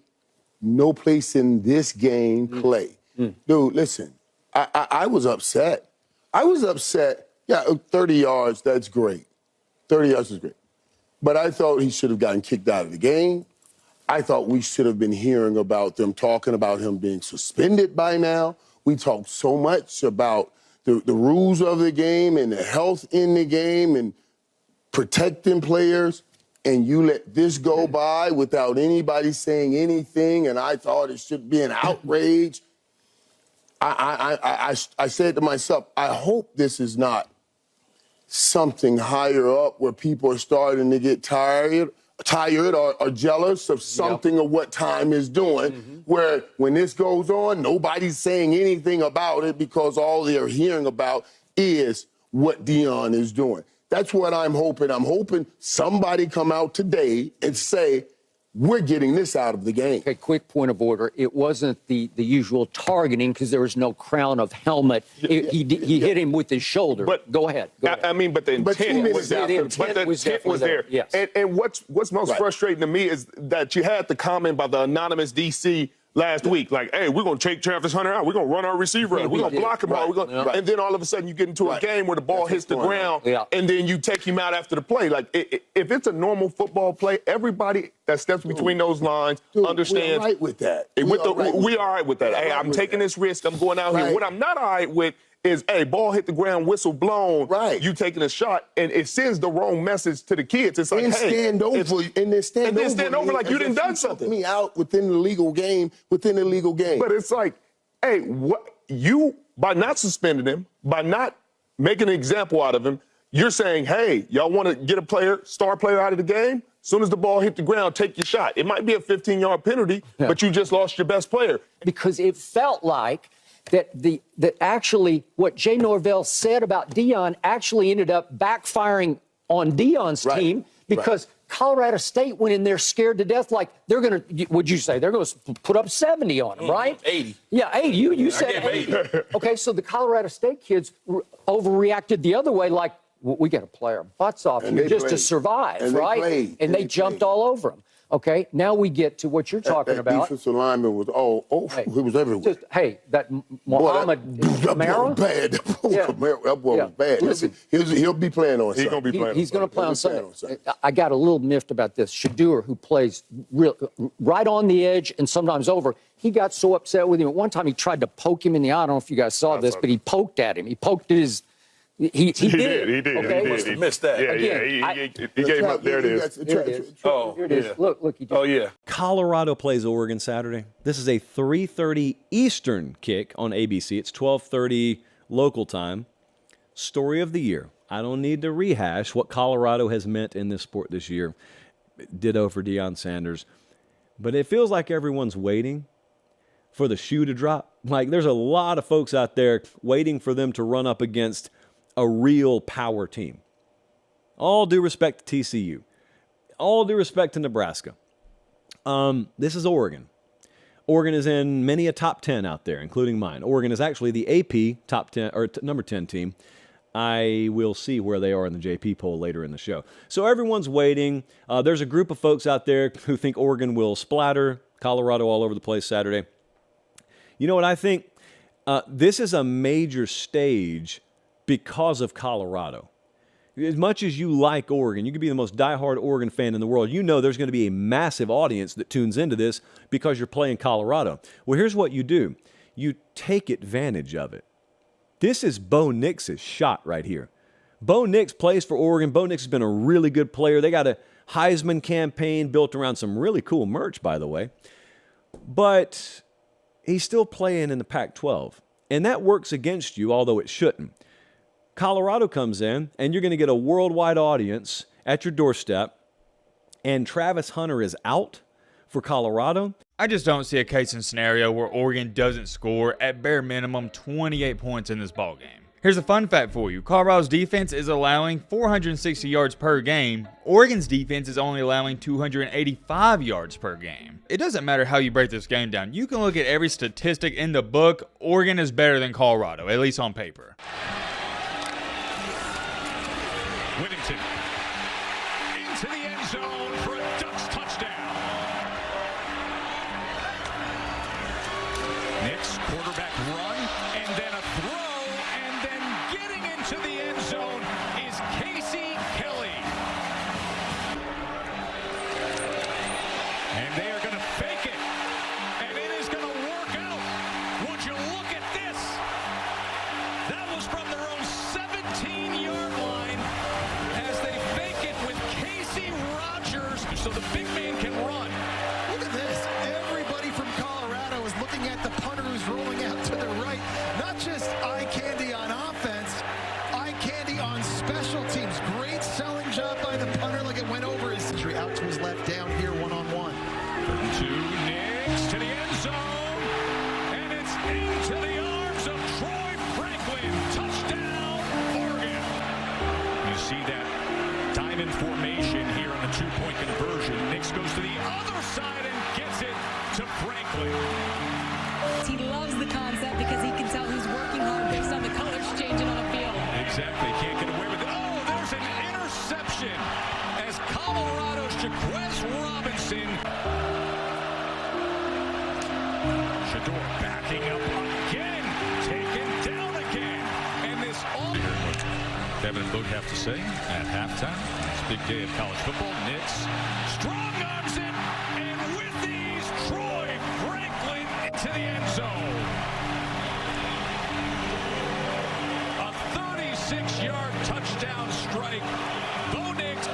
no place in this game play. Dude, listen, I was upset. I was upset. Yeah, 30 yards, that's great. 30 yards is great. But I thought he should have gotten kicked out of the game. I thought we should have been hearing about them talking about him being suspended by now. We talked so much about the rules of the game and the health in the game and protecting players. and you let this go by without anybody saying anything, and I thought it should be an outrage. I said to myself, I hope this is not something higher up where people are starting to get tired or jealous of something of what time is doing, where when this goes on, nobody's saying anything about it because all they're hearing about is what Deion is doing. That's what I'm hoping. I'm hoping somebody come out today and say, we're getting this out of the game. Okay, quick point of order. It wasn't the usual targeting because there was no crown of helmet. He hit him with his shoulder. But go ahead. I mean, but the intent was there. But the intent was there. Yes. And what's most frustrating to me is that you had the comment by the anonymous DC last week, like, hey, we're going to take Travis Hunter out. We're going to run our receiver out. We're going to block him out. And then all of a sudden you get into a game where the ball hits the ground, and then you take him out after the play. Like, if it's a normal football play, everybody that steps between those lines understands. We're all right with that. We are all right with that. Hey, I'm taking this risk. I'm going out here. What I'm not all right with is, hey, ball hit the ground, whistle blown, you taking a shot, and it sends the wrong message to the kids. It's like, stand over like you didn't done something. Me out within the legal game. But it's like, hey, what you, by not suspending him, by not making an example out of him, you're saying, hey, y'all want to get a star player out of the game? As soon as the ball hit the ground, take your shot. It might be a 15-yard penalty, but you just lost your best player. Because it felt like that actually what Jay Norvell said about Deion actually ended up backfiring on Deion's team because Colorado State went in there scared to death, like they're going to, would you say, they're going to put up 70 on them, right? 80. Yeah, 80. You said 80. Okay, so the Colorado State kids overreacted the other way, like, we got to play our butts off here just to survive, right? And they jumped all over them. Okay, now we get to what you're talking about. Defensive lineman was he was everywhere. That Muhammad Kamara? Bad. That boy was bad. Listen, he'll be playing on Sunday. He's going to be playing. He's going to play on Sunday. I got a little miffed about this. Sheduer, who plays right on the edge and sometimes over, he got so upset with him. At one time, he tried to poke him in the eye. I don't know if you guys saw this, but he poked at him. He poked at his. He did. Okay? He must have missed that. He gave up. There it is. Here it is. Look. He just, Colorado plays Oregon Saturday. This is a 3:30 Eastern kick on ABC. It's 12:30 local time. Story of the year. I don't need to rehash what Colorado has meant in this sport this year. Ditto for Deion Sanders. But it feels like everyone's waiting for the shoe to drop. Like, there's a lot of folks out there waiting for them to run up against a real power team. All due respect to TCU. All due respect to Nebraska. This is Oregon. Oregon is in many a top 10 out there, including mine. Oregon is actually the AP top 10 or number 10 team. I will see where they are in the JP poll later in the show. So everyone's waiting. There's a group of folks out there who think Oregon will splatter Colorado all over the place Saturday. You know what I think? This is a major stage because of Colorado. As much as you like Oregon, you could be the most diehard Oregon fan in the world. You know there's going to be a massive audience that tunes into this because you're playing Colorado. Well, here's what you do. You take advantage of it. This is Bo Nix's shot right here. Bo Nix plays for Oregon. Bo Nix has been a really good player. They got a Heisman campaign built around some really cool merch, by the way. But he's still playing in the Pac-12. And that works against you, although it shouldn't. Colorado comes in, and you're going to get a worldwide audience at your doorstep, and Travis Hunter is out for Colorado. I just don't see a case and scenario where Oregon doesn't score at bare minimum 28 points in this ballgame. Here's a fun fact for you. Colorado's defense is allowing 460 yards per game. Oregon's defense is only allowing 285 yards per game. It doesn't matter how you break this game down. You can look at every statistic in the book. Oregon is better than Colorado, at least on paper. Whittington into the end zone for a Ducks touchdown. Next quarterback run and then a throw, and then getting into the end zone is Casey Kelly. And they are going to fake it, and it is going to work out. Would you look at this? That was from their own 17-yard line. As they fake it with Casey Rogers. so the big man can run. Look at this. Everybody from Colorado is looking at the punter who's rolling out to the right. Not just eye candy on offense, eye candy on special teams. Great selling job by the punter, like it went over his injury. Out to his left, down here, one-on-one. 2 Knicks to the end zone, and it's into the arms of Troy Franklin. Touchdown, Oregon. You see that diamond formation here on the 2-point conversion. Knicks goes to the other side and gets it to Franklin. He loves the concept because he can tell who's working hard based on the colors changing on the field. Exactly, can't get away with it. Oh, there's an interception as Colorado's Jaquez Robinson. Sheduer backing up again, taken down again, and this all. Devin and Book have to say at halftime. It's a big day of college football. Knicks strong arms it, and with these, Troy Franklin into the end zone. A 36-yard touchdown strike. Bo Nix.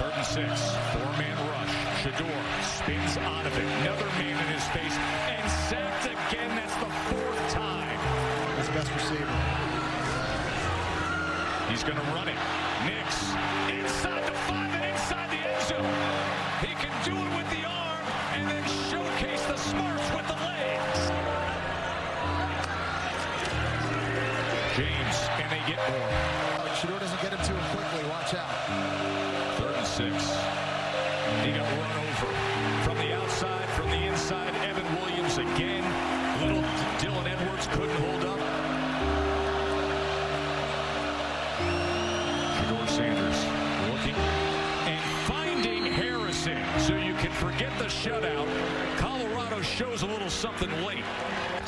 3rd and 6. 4-man rush. Sheduer spins out of it. Another man in his face, and sacked again. That's the 4th time. His best receiver. He's going to run it. Nix inside the 5 and inside the end zone. He can do it with the arm and then showcase the smarts with the legs. James, and they get more. Sheduer doesn't get him to him quickly. Watch out. 3rd and 6. He got run over from the outside, from the inside. Evan Williams again. Little Dylan Edwards couldn't hold up. Sheduer Sanders looking and finding Harrison. So you can forget the shutout. Colorado shows a little something late.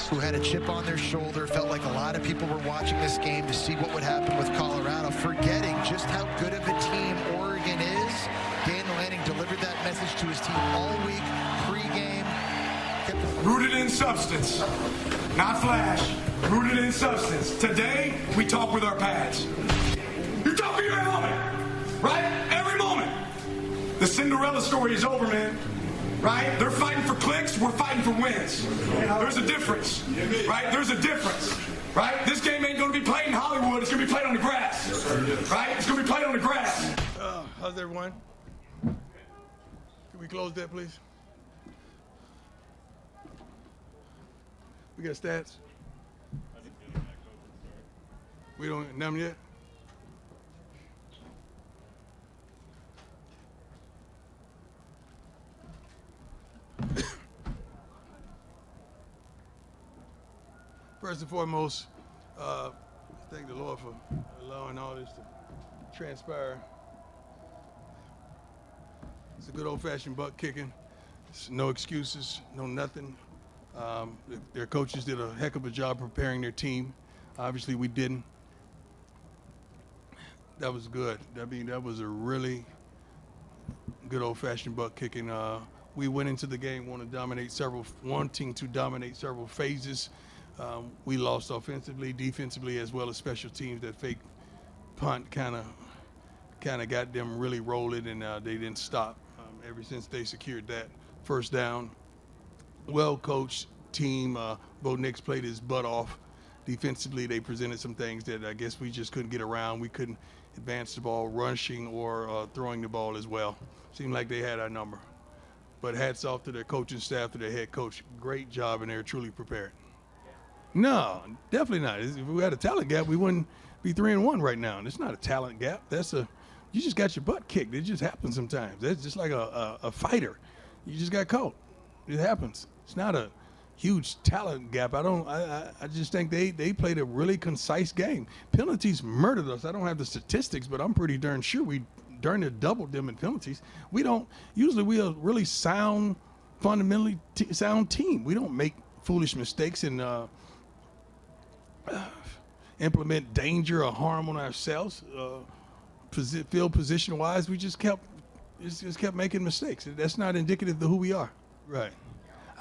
Who had a chip on their shoulder, felt like a lot of people were watching this game to see what would happen with Colorado, forgetting just how good of a team Oregon is. Dan Lanning delivered that message to his team all week, pre-game. Rooted in substance, not flash. Rooted in substance. Today, we talk with our pads. You talk with your helmet, right? Every moment. The Cinderella story is over, man. Right? They're fighting for clicks, we're fighting for wins. There's a difference, right? There's a difference, right? This game ain't going to be played in Hollywood, it's going to be played on the grass, right? It's going to be played on the grass. How's everyone? Can we close that, please? We got stats? We don't have them yet? First and foremost, thank the Lord for allowing all this to transpire. It's a good old-fashioned butt kicking. It's no excuses, no nothing. Their coaches did a heck of a job preparing their team. Obviously, we didn't. That was good. I mean, that was a really good old-fashioned butt kicking. We went into the game wanting to dominate several phases. We lost offensively, defensively, as well as special teams. That fake punt kind of got them really rolling, and they didn't stop ever since they secured that first down. Well-coached team. Bo Nix played his butt off. Defensively, they presented some things that I guess we just couldn't get around. We couldn't advance the ball rushing or throwing the ball as well. Seemed like they had our number. But hats off to their coaching staff, to their head coach. Great job, and they're truly prepared. No, definitely not. If we had a talent gap, we wouldn't be 3-1 right now. And it's not a talent gap. You just got your butt kicked. It just happens sometimes. That's just like a fighter. You just got caught. It happens. It's not a huge talent gap. I just think they played a really concise game. Penalties murdered us. I don't have the statistics, but I'm pretty darn sure we darn near doubled them in penalties. Usually we are a really sound, fundamentally sound team. We don't make foolish mistakes and implement danger or harm on ourselves. Field position-wise, we just kept making mistakes. That's not indicative of who we are. Right.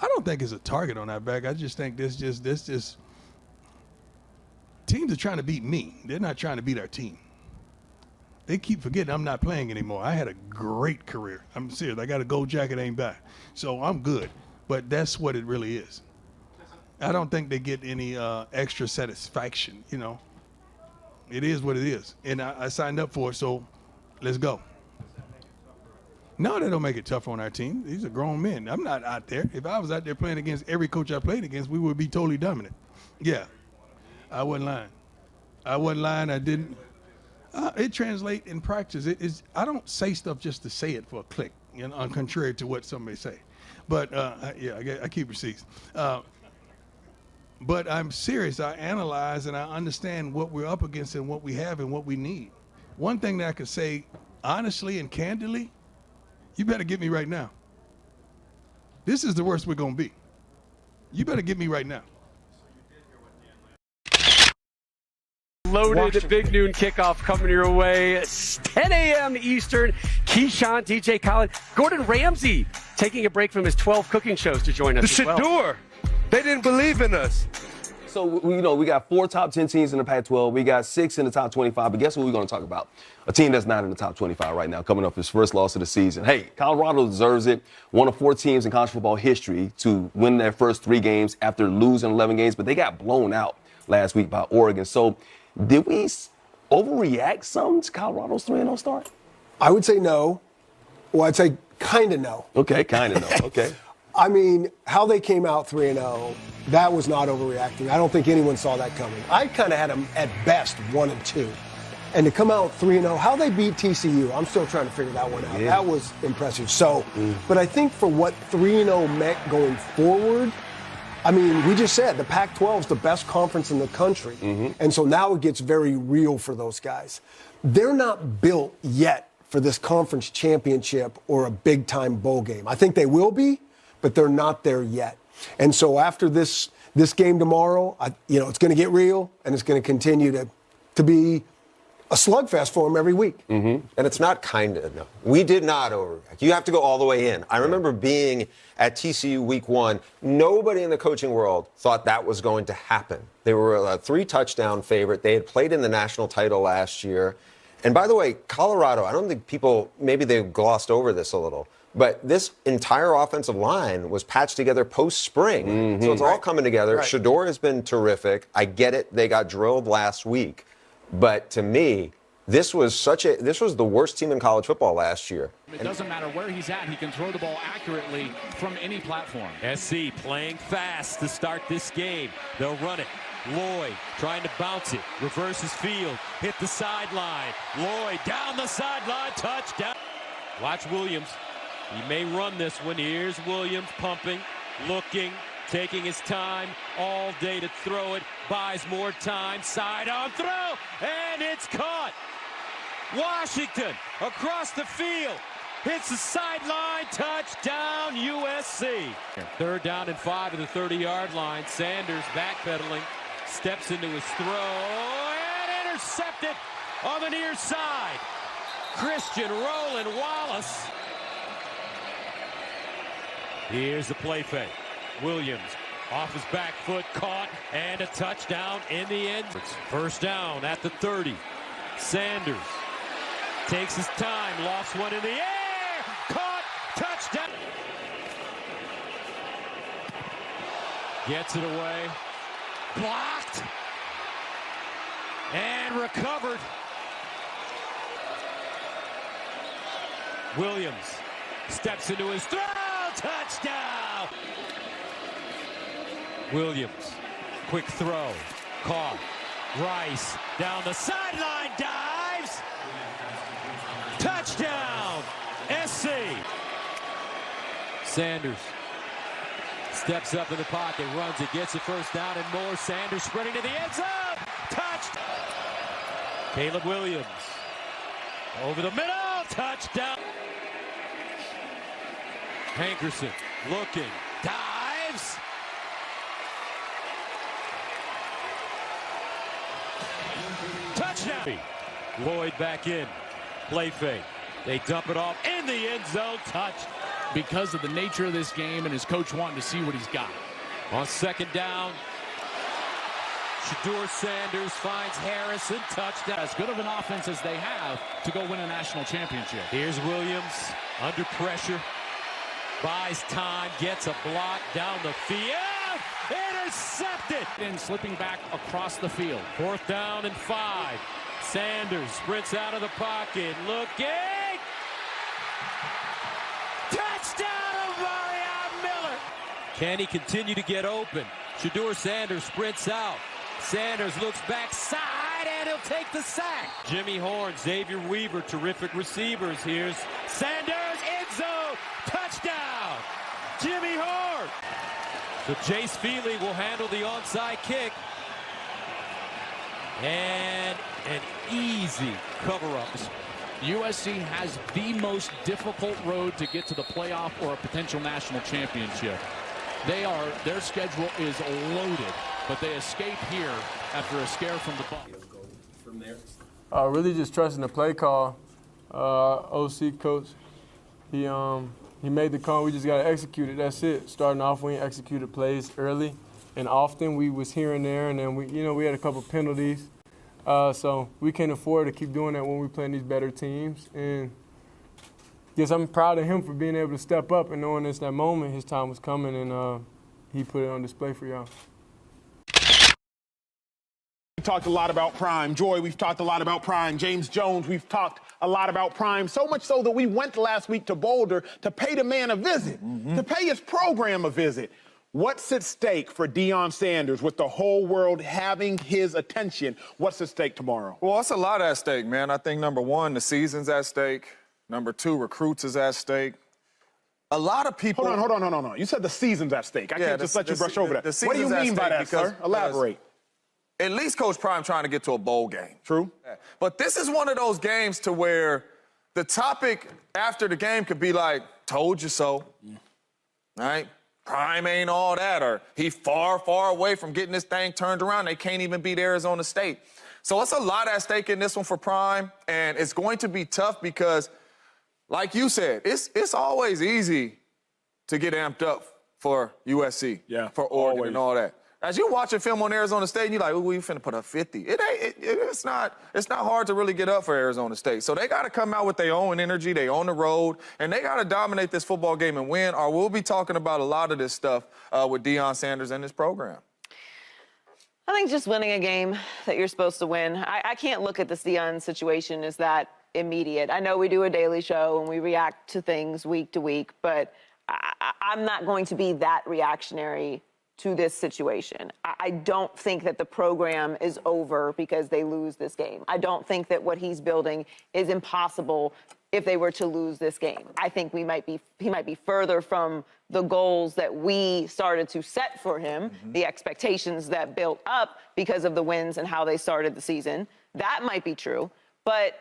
I don't think it's a target on our back. I just think this teams are trying to beat me. They're not trying to beat our team. They keep forgetting I'm not playing anymore. I had a great career. I'm serious. I got a gold jacket, ain't back. So I'm good. But that's what it really is. I don't think they get any extra satisfaction, you know. It is what it is. And I signed up for it, so let's go. No, they don't make it tough on our team. These are grown men. I'm not out there. If I was out there playing against every coach I played against, we would be totally dominant. Yeah, I wasn't lying. I didn't. It translates in practice. I don't say stuff just to say it for a click, you know, contrary to what somebody say. But I keep receipts. But I'm serious. I analyze and I understand what we're up against and what we have and what we need. One thing that I could say honestly and candidly, you better get me right now. This is the worst we're going to be. You better get me right now. Loaded big noon kickoff coming your way. 10 a.m. Eastern. Keyshawn, DJ Khaled, Gordon Ramsay taking a break from his 12 cooking shows to join us. The Sheduer. They didn't believe in us. So, you know, we got 4 top 10 teams in the Pac-12. We got 6 in the top 25. But guess what we're going to talk about? A team that's not in the top 25 right now, coming off his first loss of the season. Hey, Colorado deserves it. One of 4 teams in college football history to win their first 3 games after losing 11 games. But they got blown out last week by Oregon. So, did we overreact some to Colorado's 3-0 start? I would say no. Well, I'd say kind of no. Okay, kind of no. Okay. I mean, how they came out 3-0, that was not overreacting. I don't think anyone saw that coming. I kind of had them at best 1-2. And to come out 3-0, how they beat TCU, I'm still trying to figure that one out. Yeah. That was impressive. So, but I think for what 3-0 meant going forward, I mean, we just said the Pac-12 is the best conference in the country. And so now it gets very real for those guys. They're not built yet for this conference championship or a big-time bowl game. I think they will be, but they're not there yet. And so after this game tomorrow, it's going to get real, and it's going to continue to be a slugfest for them every week. And it's not kind of, no. We did not overreact. You have to go all the way in. I remember being at TCU week 1. Nobody in the coaching world thought that was going to happen. They were a 3-touchdown favorite. They had played in the national title last year. And by the way, Colorado, I don't think people, maybe they glossed over this a little, but this entire offensive line was patched together post-spring. So it's all coming together. Right. Sheduer has been terrific. I get it. They got drilled last week. But to me, this was the worst team in college football last year. It doesn't matter where he's at. He can throw the ball accurately from any platform. SC playing fast to start this game. They'll run it. Lloyd trying to bounce it. Reverses field. Hit the sideline. Lloyd down the sideline. Touchdown. Watch Williams. He may run this one. Here's Williams pumping, looking, taking his time all day to throw it. Buys more time. Side on throw. And it's caught. Washington across the field. Hits the sideline. Touchdown, USC. 3rd down and 5 at the 30-yard line. Sanders backpedaling. Steps into his throw. And intercepted on the near side. Christian Roland Wallace. Here's the play fake. Williams off his back foot, caught, and a touchdown in the end. First down at the 30. Sanders takes his time, lost one in the air, caught, touchdown. Gets it away, blocked, and recovered. Williams steps into his throw, touchdown. Williams, quick throw, caught. Rice down the sideline, dives. Touchdown, SC. Sanders steps up in the pocket, runs it, gets it first down and more. Sanders spreading to the end zone. Touchdown. Caleb Williams over the middle, touchdown. Hankerson looking, dives. Touchdown. Lloyd back in. Play fake. They dump it off in the end zone. Touch. Because of the nature of this game and his coach wanting to see what he's got. On 2nd down. Sheduer Sanders finds Harrison, touchdown. As good of an offense as they have to go win a national championship. Here's Williams under pressure. Buys time, gets a block down the field. Intercepted. And slipping back across the field. 4th down and 5. Sanders sprints out of the pocket, looking. Touchdown of Marion Miller. Can he continue to get open? Sheduer Sanders sprints out. Sanders looks backside, and he'll take the sack. Jimmy Horn, Xavier Weaver, terrific receivers. Here's Sanders, end zone, touchdown, Jimmy Horn. So Chase Feely will handle the onside kick. And an easy cover-up. USC has the most difficult road to get to the playoff or a potential national championship. Their schedule is loaded, but they escape here after a scare from the Bucs. From there, really just trusting the play call. OC coach, he made the call. We just got to execute it. That's it. Starting off, we executed plays early and often. We was here and there, and then we had a couple penalties. So we can't afford to keep doing that when we playing these better teams. And yes, I'm proud of him for being able to step up and knowing it's that moment his time was coming, and he put it on display for y'all. We've talked a lot about Prime. Joy, we've talked a lot about Prime. James Jones, we've talked a lot about Prime. So much so that we went last week to Boulder to pay the man a visit, to pay his program a visit. What's at stake for Deion Sanders with the whole world having his attention? What's at stake tomorrow? Well, it's a lot at stake, man. I think, number one, the season's at stake. Number two, recruits is at stake. A lot of people... Hold on. You said the season's at stake. I can't just let you brush over that. What do you mean by that, sir? Elaborate. At least Coach Prime trying to get to a bowl game. True. But this is one of those games to where the topic after the game could be like, told you so. Right? Prime ain't all that, or he far, far away from getting this thing turned around. They can't even beat Arizona State. So it's a lot at stake in this one for Prime, and it's going to be tough because, like you said, it's always easy to get amped up for USC, for Oregon and all that. As you watch a film on Arizona State, and you're like, ooh, you finna put up 50. It's not hard to really get up for Arizona State. So they got to come out with their own energy, they on the road, and they got to dominate this football game and win, or we'll be talking about a lot of this stuff with Deion Sanders and his program. I think just winning a game that you're supposed to win. I can't look at this Deion situation as that immediate. I know we do a daily show and we react to things week to week, but I'm not going to be that reactionary to this situation. I don't think that the program is over because they lose this game. I don't think that what he's building is impossible if they were to lose this game. I think he might be further from the goals that we started to set for him, the expectations that built up because of the wins and how they started the season. That might be true, but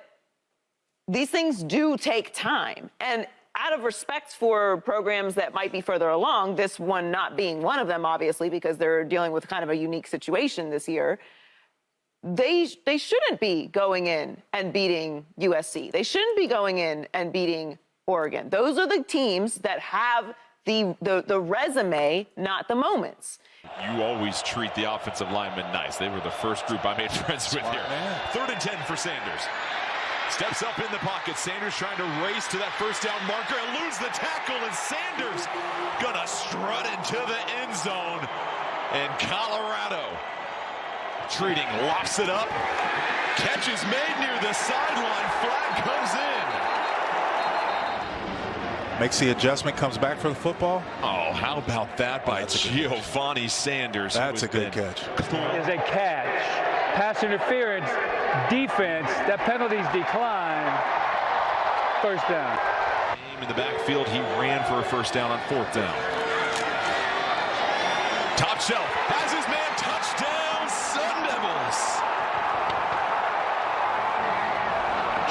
these things do take time. And out of respect for programs that might be further along, this one not being one of them, obviously, because they're dealing with kind of a unique situation this year, they shouldn't be going in and beating USC. They shouldn't be going in and beating Oregon. Those are the teams that have the resume, not the moments. You always treat the offensive linemen nice. They were the first group I made friends with here. 3rd and 10 for Sanders. Steps up in the pocket. Sanders trying to race to that first down marker and lose the tackle. And Sanders gonna strut into the end zone. And Colorado treating, lofts it up. Catch is made near the sideline. Flag comes in. Makes the adjustment, comes back for the football. Oh, how about that by Giovanni Sanders? That's a good catch. Is a catch. Pass interference, defense, that penalties decline. First down. In the backfield, he ran for a first down on 4th down. Top shelf has his man, touchdown, Sun Devils.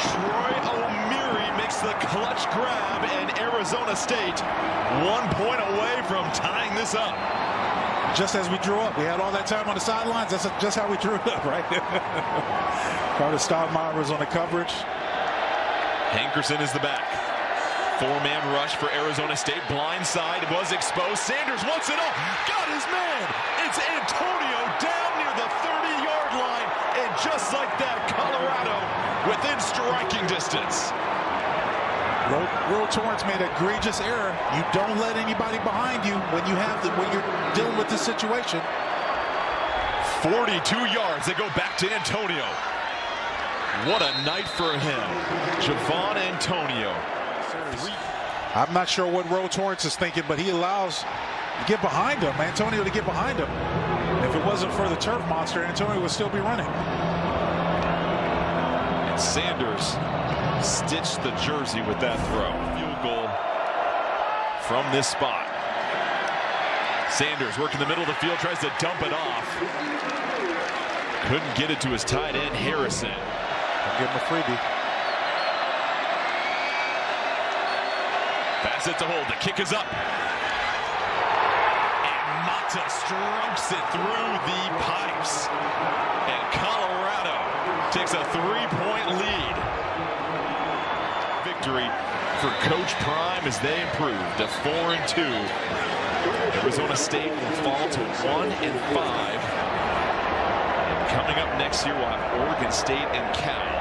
Troy O'Meary makes the clutch grab, and Arizona State 1 point away from tying this up. Just as we drew up. We had all that time on the sidelines. That's just how we drew it up, right? Carter Stoudemire was on the coverage. Hankerson is the back. Four-man rush for Arizona State. Blindside was exposed. Sanders wants it all. Got his man. It's Antonio down near the 30-yard line. And just like that, Colorado within striking distance. Will Torrance made an egregious error. You don't let anybody behind you when you're dealing with this situation. 42 yards. They go back to Antonio. What a night for him. Javon Antonio. I'm not sure what Will Torrance is thinking, but he allows Antonio to get behind him. If it wasn't for the turf monster, Antonio would still be running. And Sanders stitched the jersey with that throw. Field goal from this spot. Sanders working the middle of the field, tries to dump it off. Couldn't get it to his tight end, Harrison. I'll give him a freebie. Pass it to hold. The kick is up. And Mata strokes it through the pipes. And Colorado takes a 3-point lead. Victory for Coach Prime as they improve to 4-2. Arizona State will fall to 1-5. And coming up next year, we'll have Oregon State and Cal.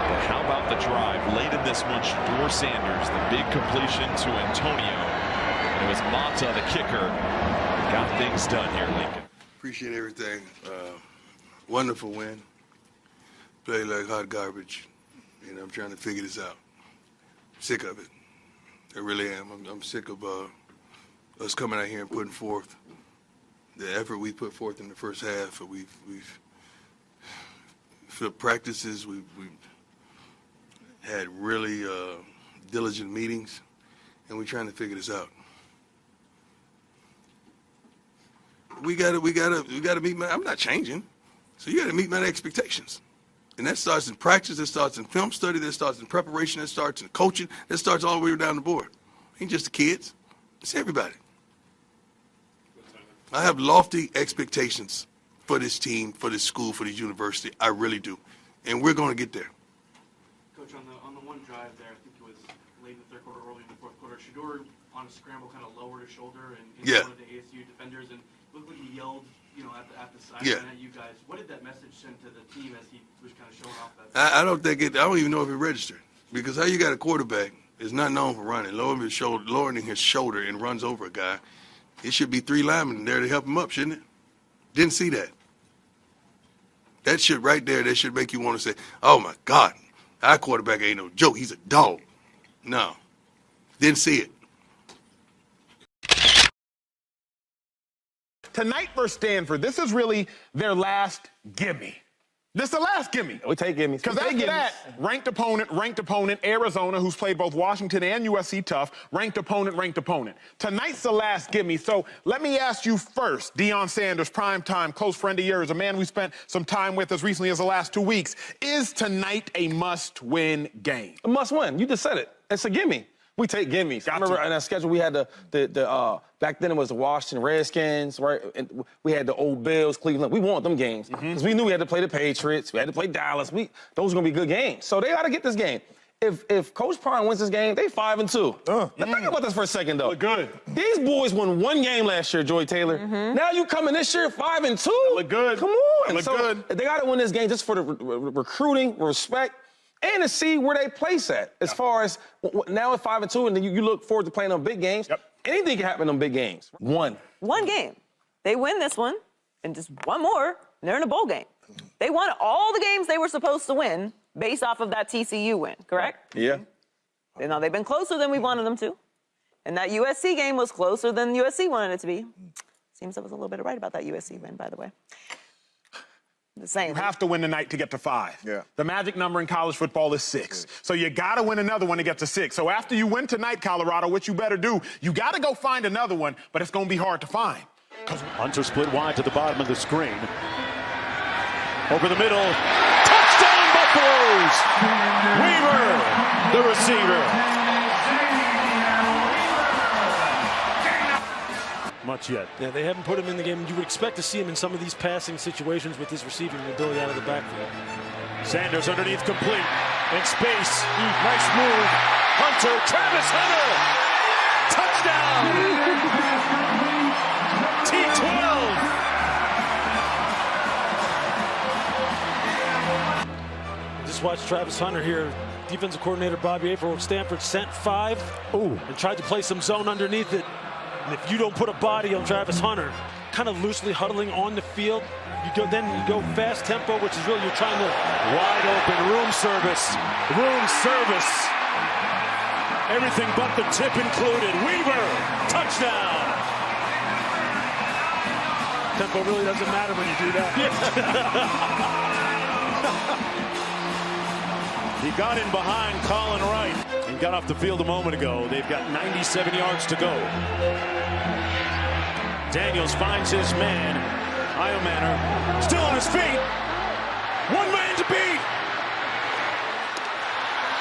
But how about the drive? Late in this one, Sheduer Sanders, the big completion to Antonio. And it was Mata, the kicker, got things done here, Lincoln. Appreciate everything. Wonderful win. Played like hot garbage. And I'm trying to figure this out. Sick of it. I really am. I'm sick of us coming out here and putting forth the effort we put forth in the first half. We've for practices, we've had really diligent meetings, and we're trying to figure this out. We gotta meet my. I'm not changing, so you gotta meet my expectations, and that starts in practice. That starts in film study. That starts in preparation. That starts in coaching. That starts all the way down the board. It ain't just the kids; it's everybody. I have lofty expectations for this team, for this school, for this university. I really do, and we're going to get there. Coach, on the one drive there, I think it was late in the third quarter, early in the fourth quarter, Sheduer on a scramble kind of lowered his shoulder and one of the ASU defenders, and looked like he yelled, at the sideline at you guys. What did that message send to the team as he was kind of showing off that? I don't even know if it registered, because how you got a quarterback is not known for running, lowering his shoulder and runs over a guy. It should be 3 linemen there to help him up, shouldn't it? Didn't see that. That shit right there, that should make you want to say, oh my God, our quarterback ain't no joke. He's a dog. No. Didn't see it. Tonight for Stanford, this is really their last gimme. This is the last gimme. We take gimmies. Because after that, ranked opponent, Arizona, who's played both Washington and USC tough, ranked opponent. Tonight's the last gimme. So let me ask you first, Deion Sanders, primetime, close friend of yours, a man we spent some time with as recently as the last 2 weeks. Is tonight a must-win game? A must-win. You just said it. It's a gimme. We take gimmies. I remember in our schedule we had the back then it was the Washington Redskins, right? And we had the old Bills, Cleveland. We want them games because we knew we had to play the Patriots. We had to play Dallas. Those were gonna be good games. So they got to get this game. If Coach Prime wins this game, they 5-2. Now think about this for a second though. Look good. These boys won 1 game last year, Joy Taylor. Now you coming this year 5-2. Look good. Come on. Look good. They got to win this game just for the recruiting, respect. And to see where they place at as far as now at 5-2, and then you look forward to playing on big games. Anything can happen on big games. One game. They win this one, and just one more, and they're in a bowl game. They won all the games they were supposed to win based off of that TCU win, correct? Yeah. Now, they've been closer than we wanted them to. And that USC game was closer than USC wanted it to be. Seems I was a little bit right about that USC win, by the way. The same. You have to win tonight to get to 5. Yeah. The magic number in college football is 6. So you got to win another one to get to 6. So after you win tonight, Colorado, what you better do, you got to go find another one, but it's going to be hard to find. Hunter split wide to the bottom of the screen. Over the middle. Touchdown, Buffaloes! Weaver, the receiver. Much yet. Yeah, they haven't put him in the game. You would expect to see him in some of these passing situations with his receiving ability out of the backfield. Sanders underneath complete. In space. Nice move. Hunter Alto, Travis Hunter. Touchdown. T12. Just watch Travis Hunter here. Defensive coordinator Bobby April, Stanford sent 5 and tried to play some zone underneath it. And if you don't put a body on Travis Hunter, kind of loosely huddling on the field, you go fast tempo, which is really you're trying to wide open room service. Everything but the tip included. Weaver, touchdown. Tempo really doesn't matter when you do that. He got in behind Colin Wright and got off the field a moment ago. They've got 97 yards to go. Daniels finds his man. Iomanner still on his feet. One man to beat.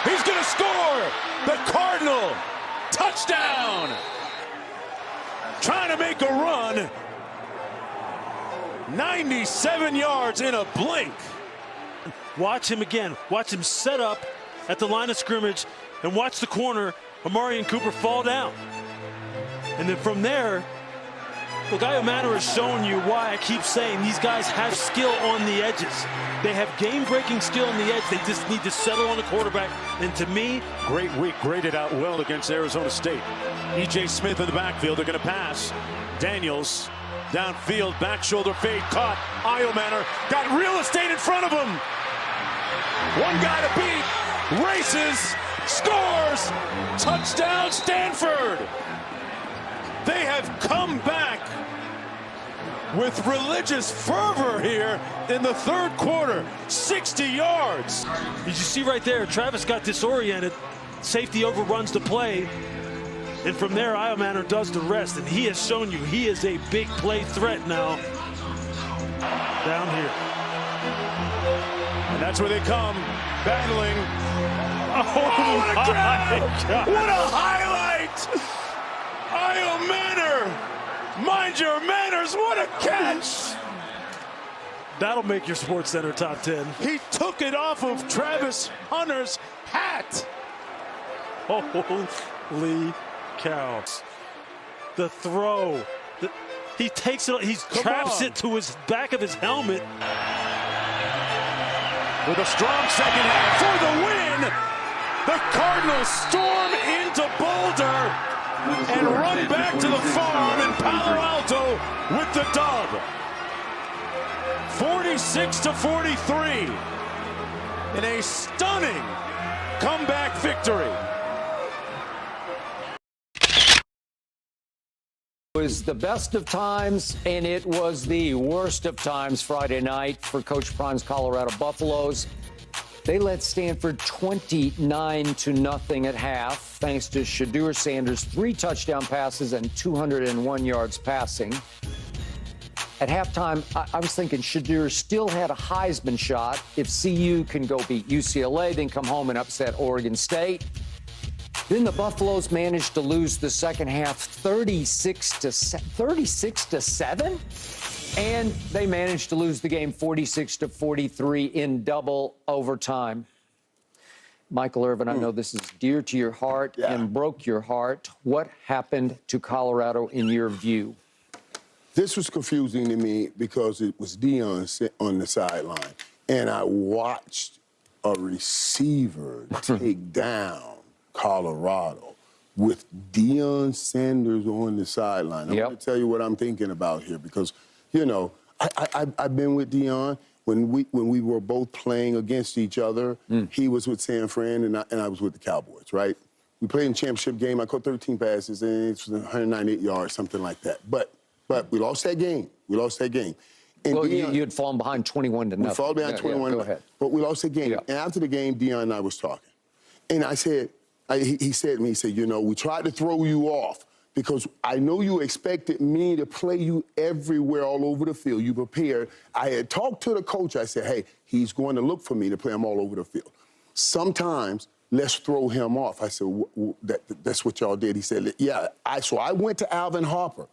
He's going to score. The Cardinal touchdown. Trying to make a run. 97 yards in a blink. Watch him again. Watch him set up at the line of scrimmage and watch the corner, Amarian Cooper, fall down. And then from there, look, Iomanner has shown you why I keep saying these guys have skill on the edges. They have game-breaking skill on the edge. They just need to settle on the quarterback. And to me, great week, graded out well against Arizona State. E.J. Smith in the backfield. They're going to pass. Daniels downfield, back shoulder fade, caught. Iomanner got real estate in front of him. One guy to beat, races, scores, touchdown Stanford. They have come back with religious fervor here in the third quarter. 60 yards. Did you see right there, Travis got disoriented. Safety overruns the play. And from there, Iomanner does the rest. And he has shown you he is a big play threat now. Down here. And that's where they come, battling. Oh, what a grab! What a highlight! Iomanner! Mind your manners, what a catch! That'll make your Sports Center top 10. He took it off of Travis Hunter's hat. Holy cow. The throw. He takes it, he traps it to his back of his helmet. With a strong second half for the win. The Cardinals storm into Boulder and run back to the farm in Palo Alto with the dub. 46-43 in a stunning comeback victory. It was the best of times, and it was the worst of times Friday night for Coach Prime's Colorado Buffaloes. They led Stanford 29-0 at half, thanks to Sheduer Sanders' 3 touchdown passes and 201 yards passing. At halftime, I was thinking Sheduer still had a Heisman shot. If CU can go beat UCLA, then come home and upset Oregon State. Then the Buffaloes managed to lose the second half 36-7, and they managed to lose the game 46-43 in double overtime. Michael Irvin, I know this is dear to your heart and broke your heart. What happened to Colorado in your view? This was confusing to me because it was Deion on the sideline, and I watched a receiver take down Colorado with Deion Sanders on the sideline. I'm going to tell you what I'm thinking about here because, you know, I've been with Deion when we were both playing against each other. He was with San Fran and I was with the Cowboys, right? We played in the championship game. I caught 13 passes and it was 198 yards, something like that. But we lost that game. We lost that game. And well, Deion, you had fallen behind 21-0. We fell behind 21-0. Go ahead. But we lost the game. And after the game, Deion and I was talking. And I said, he said to me, he said, you know, we tried to throw you off because I know you expected me to play you everywhere all over the field. You prepared. I had talked to the coach. I said, hey, he's going to look for me to play him all over the field. Sometimes let's throw him off. I said, that's what y'all did. He said, yeah. So I went to Alvin Harper,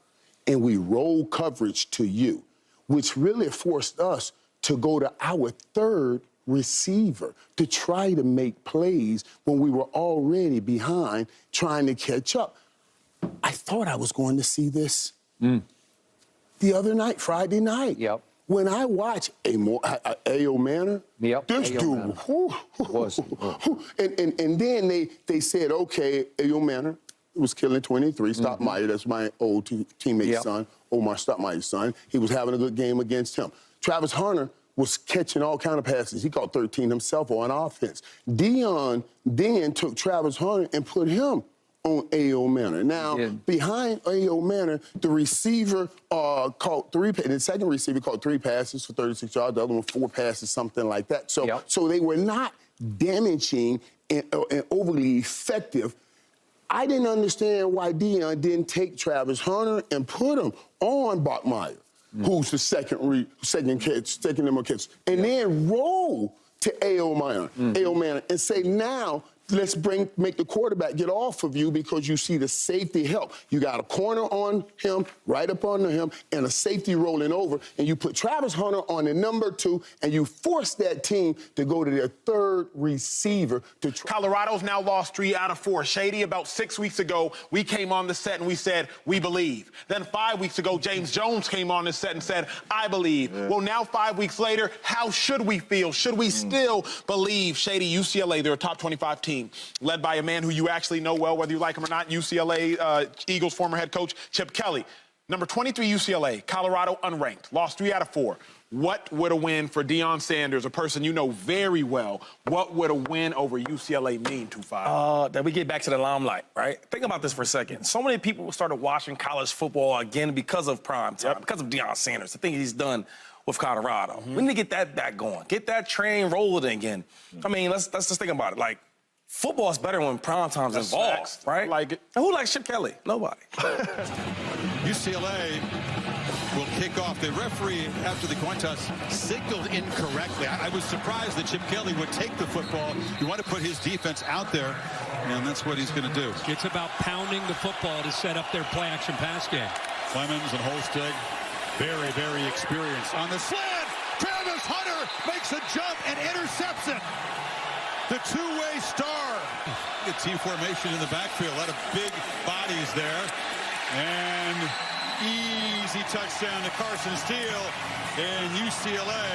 and we rolled coverage to you, which really forced us to go to our third receiver to try to make plays when we were already behind trying to catch up. I thought I was going to see this the other night, Friday night. Yep. When I watch A.O. Manor, this dude, and then they said, okay, A.O. Manor was killing 23, Stottmeyer, that's my old teammate's son, Omar Stottmeyer's son. He was having a good game against him. Travis Hunter was catching all kind of passes. He caught 13 himself on offense. Deion then took Travis Hunter and put him on A.O. Manor. Now, behind A.O. Manor, the receiver caught the second receiver caught 3 passes for 36 yards, the other one 4 passes, something like that. So, so they were not damaging and overly effective. I didn't understand why Deion didn't take Travis Hunter and put him on Bachmeier, who's the second number catch, and then roll to A.O. Manor, and say, now, let's make the quarterback get off of you because you see the safety help. You got a corner on him, right up under him, and a safety rolling over, and you put Travis Hunter on the number 2, and you force that team to go to their third receiver. Colorado's now lost 3 out of 4. Shady, about 6 weeks ago, we came on the set and we said, we believe. Then 5 weeks ago, James Jones came on the set and said, I believe. Well, now 5 weeks later, how should we feel? Should we still believe? Shady, UCLA, they're a top 25 team, led by a man who you actually know well, whether you like him or not, UCLA Eagles former head coach Chip Kelly. Number 23 UCLA, Colorado unranked, lost 3 out of 4. What would a win for Deion Sanders, a person you know very well, what would a win over UCLA mean, 2-5? That we get back to the limelight, right? Think about this for a second. So many people started watching college football again because of prime time, because of Deion Sanders, the thing he's done with Colorado. We need to get that back going, get that train rolling again. I mean, let's just think about it. Like, football is better when prime time's involved, right? Like it. And who likes Chip Kelly? Nobody. UCLA will kick off. The referee, after the coin toss, signaled incorrectly. I was surprised that Chip Kelly would take the football. You want to put his defense out there, and that's what he's going to do. It's about pounding the football to set up their play-action pass game. Clemens and Holstig, very, very experienced. On the slant, Travis Hunter makes a jump and intercepts it. The two-way star. The T formation in the backfield. A lot of big bodies there. And easy touchdown to Carson Steele. And UCLA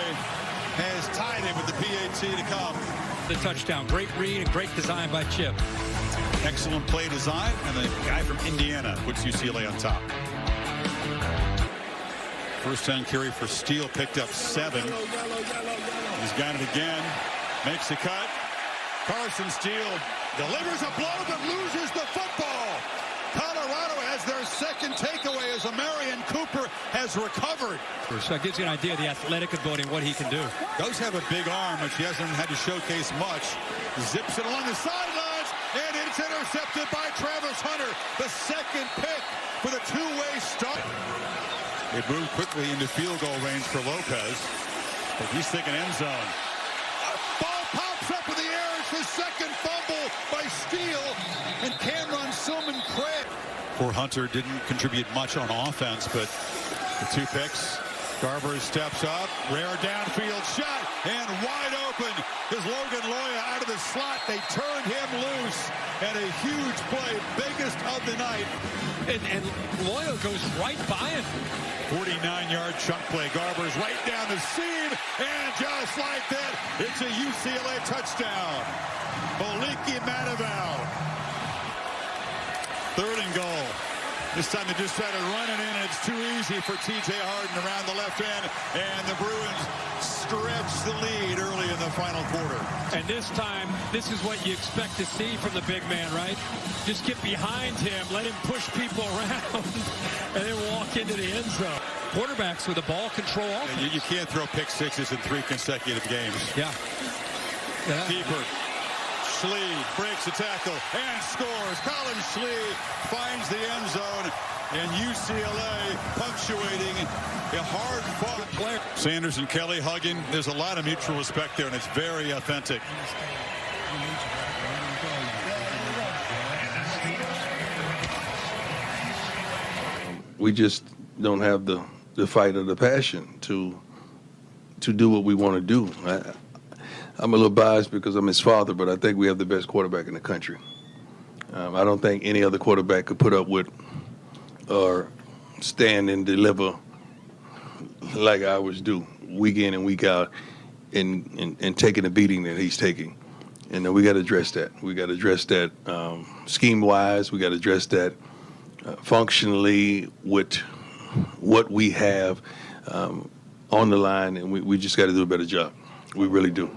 has tied him with the PAT to come. The touchdown. Great read and great design by Chip. Excellent play design. And the guy from Indiana puts UCLA on top. First down carry for Steele. Picked up 7. He's got it again. Makes the cut. Carson Steele delivers a blow but loses the football. Colorado has their second takeaway as Amarian Cooper has recovered. So it gives you an idea of the athletic ability and what he can do. Does have a big arm, which he hasn't had to showcase much. Zips it along the sidelines, and it's intercepted by Travis Hunter. The second pick for the two-way start. It moved quickly into field goal range for Lopez, but he's thinking end zone. Ball pops up in the air. It's the second fumble by Steele, and Cameron Silman Craig. For Hunter, didn't contribute much on offense, but the 2 picks. Garber steps up, rare downfield shot, and wide open is Logan Loya out of the slot. They turned him loose, and a huge play, biggest of the night. And Loya goes right by him. 49-yard chunk play. Garber's right down the seam, and just like that, it's a UCLA touchdown. Moliki Mataval. 3rd and goal. This time they just try to run it in, and it's too easy for T.J. Harden around the left end, and the Bruins stretch the lead early in the final quarter. And this time, this is what you expect to see from the big man, right? Just get behind him, let him push people around, and then walk into the end zone. Quarterbacks with a ball control offense. You can't throw pick sixes in 3 consecutive games. Yeah. Keeper. Schlee breaks the tackle and scores. Colin Schlee finds the end zone, and UCLA punctuating a hard-fought play. Sanders and Kelly hugging. There's a lot of mutual respect there, and it's very authentic. We just don't have the fight or the passion to do what we want to do. I'm a little biased because I'm his father, but I think we have the best quarterback in the country. I don't think any other quarterback could put up with or stand and deliver like ours do, week in and week out, and taking the beating that he's taking. And we got to address that. We got to address that scheme-wise. We got to address that functionally with what we have on the line, and we just got to do a better job. We really do.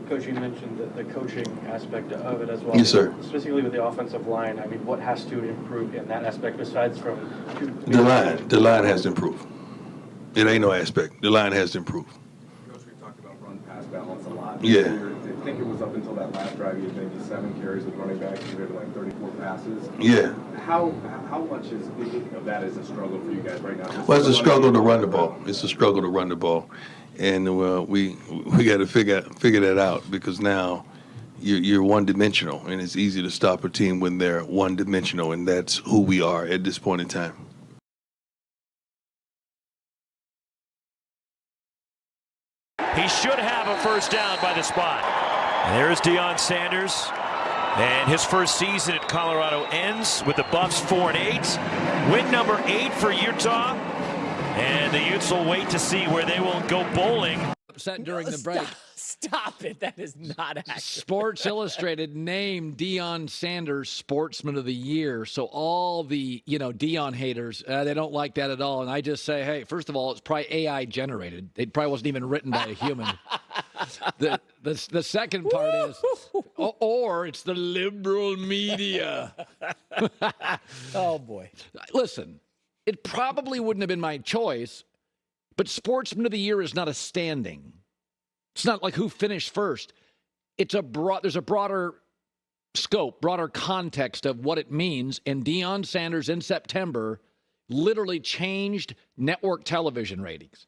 Coach, you mentioned the coaching aspect of it as well. Yes, sir. Specifically with the offensive line, I mean, what has to improve in that aspect besides from The line has to improve. It ain't no aspect. The line has to improve. Coach, we talked about run-pass balance a lot. Yeah. I think it was up until that last drive, you had maybe 7 carries with running backs, you had like 34 passes. Yeah. How much of that is a struggle for you guys right now? Well, it's a struggle to run the ball. It's a struggle to run the ball, and we got to figure that out, because now you're one-dimensional, and it's easy to stop a team when they're one-dimensional, and that's who we are at this point in time. He should have a first down by the spot. And there's Deion Sanders. And his first season at Colorado ends with the Buffs 4-8. Win number 8 for Utah. And the Utes will wait to see where they will go bowling. Upset during the break. Stop it. That is not accurate. Sports Illustrated named Deion Sanders Sportsman of the Year. So all the, Deion haters, they don't like that at all. And I just say, hey, first of all, it's probably AI generated. It probably wasn't even written by a human. The second part is, or it's the liberal media. Oh, boy. Listen, it probably wouldn't have been my choice, but Sportsman of the Year is not a standing. It's not like who finished first. There's a broader scope, broader context of what it means. And Deion Sanders in September literally changed network television ratings.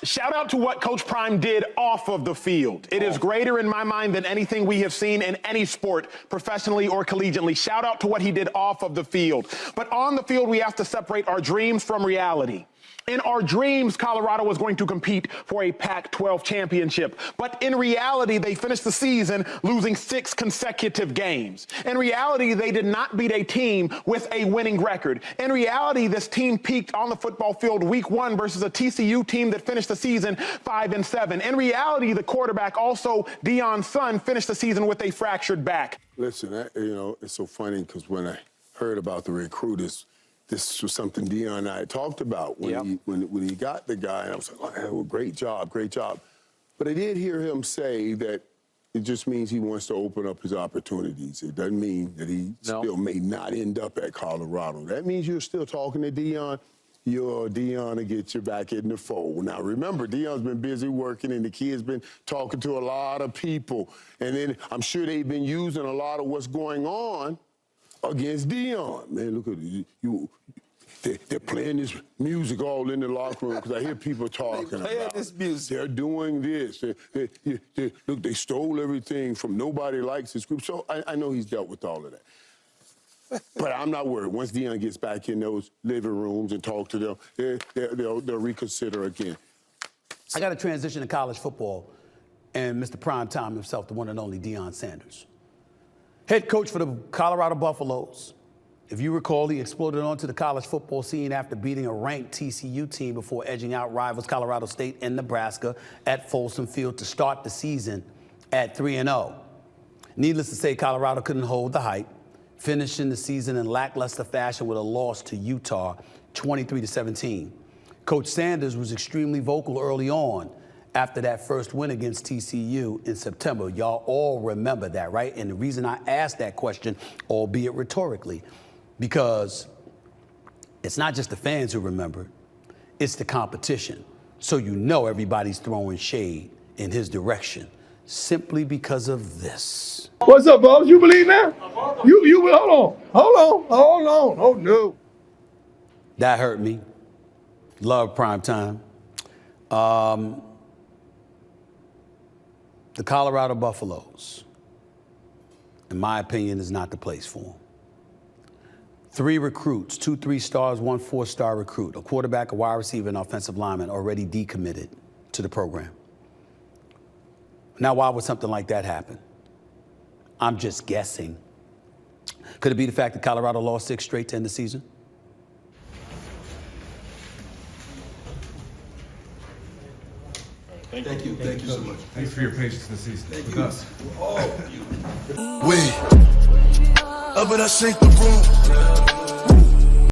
Shout out to what Coach Prime did off of the field. It is greater in my mind than anything we have seen in any sport, professionally or collegiately. Shout out to what he did off of the field. But on the field, we have to separate our dreams from reality. In our dreams, Colorado was going to compete for a Pac-12 championship. But in reality, they finished the season losing 6 consecutive games. In reality, they did not beat a team with a winning record. In reality, this team peaked on the football field week 1 versus a TCU team that finished the season 5-7. In reality, the quarterback, also Deion's son, finished the season with a fractured back. Listen, it's so funny because when I heard about the recruiters, this was something Deion and I had talked about when he got the guy, and I was like, oh, great job. But I did hear him say that it just means he wants to open up his opportunities. It doesn't mean that he still may not end up at Colorado. That means you're still talking to Deion. You're Deion to get you back in the fold. Now, remember, Deion's been busy working, and the kid's been talking to a lot of people. And then I'm sure they've been using a lot of what's going on against Deion. Man, look at you. They're playing this music all in the locker room, because I hear people talking about this music. They're doing this. Look, they stole everything from Nobody Likes This group. So I know he's dealt with all of that. But I'm not worried. Once Deion gets back in those living rooms and talk to them, they'll reconsider again. I got to transition to college football and Mr. Primetime himself, the one and only Deion Sanders. Head coach for the Colorado Buffaloes. If you recall, he exploded onto the college football scene after beating a ranked TCU team before edging out rivals Colorado State and Nebraska at Folsom Field to start the season at 3-0. Needless to say, Colorado couldn't hold the hype, finishing the season in lackluster fashion with a loss to Utah, 23-17. Coach Sanders was extremely vocal early on after that first win against TCU in September. Y'all all remember that, right? And the reason I asked that question, albeit rhetorically, because it's not just the fans who remember, it's the competition. So you know everybody's throwing shade in his direction simply because of this. What's up, Bubs? You believe that? Hold on. Oh, no. That hurt me. Love Primetime. The Colorado Buffaloes, in my opinion, is not the place for them. 3 recruits, 2 3-stars, 1 4-star recruit, a quarterback, a wide receiver, and offensive lineman already decommitted to the program. Now, why would something like that happen? I'm just guessing. Could it be the fact that Colorado lost 6 straight to end the season? Thank you. Thank you so much. Thanks for your patience this season. Thank with you. us. All of you. Wait. Up and I shake the room.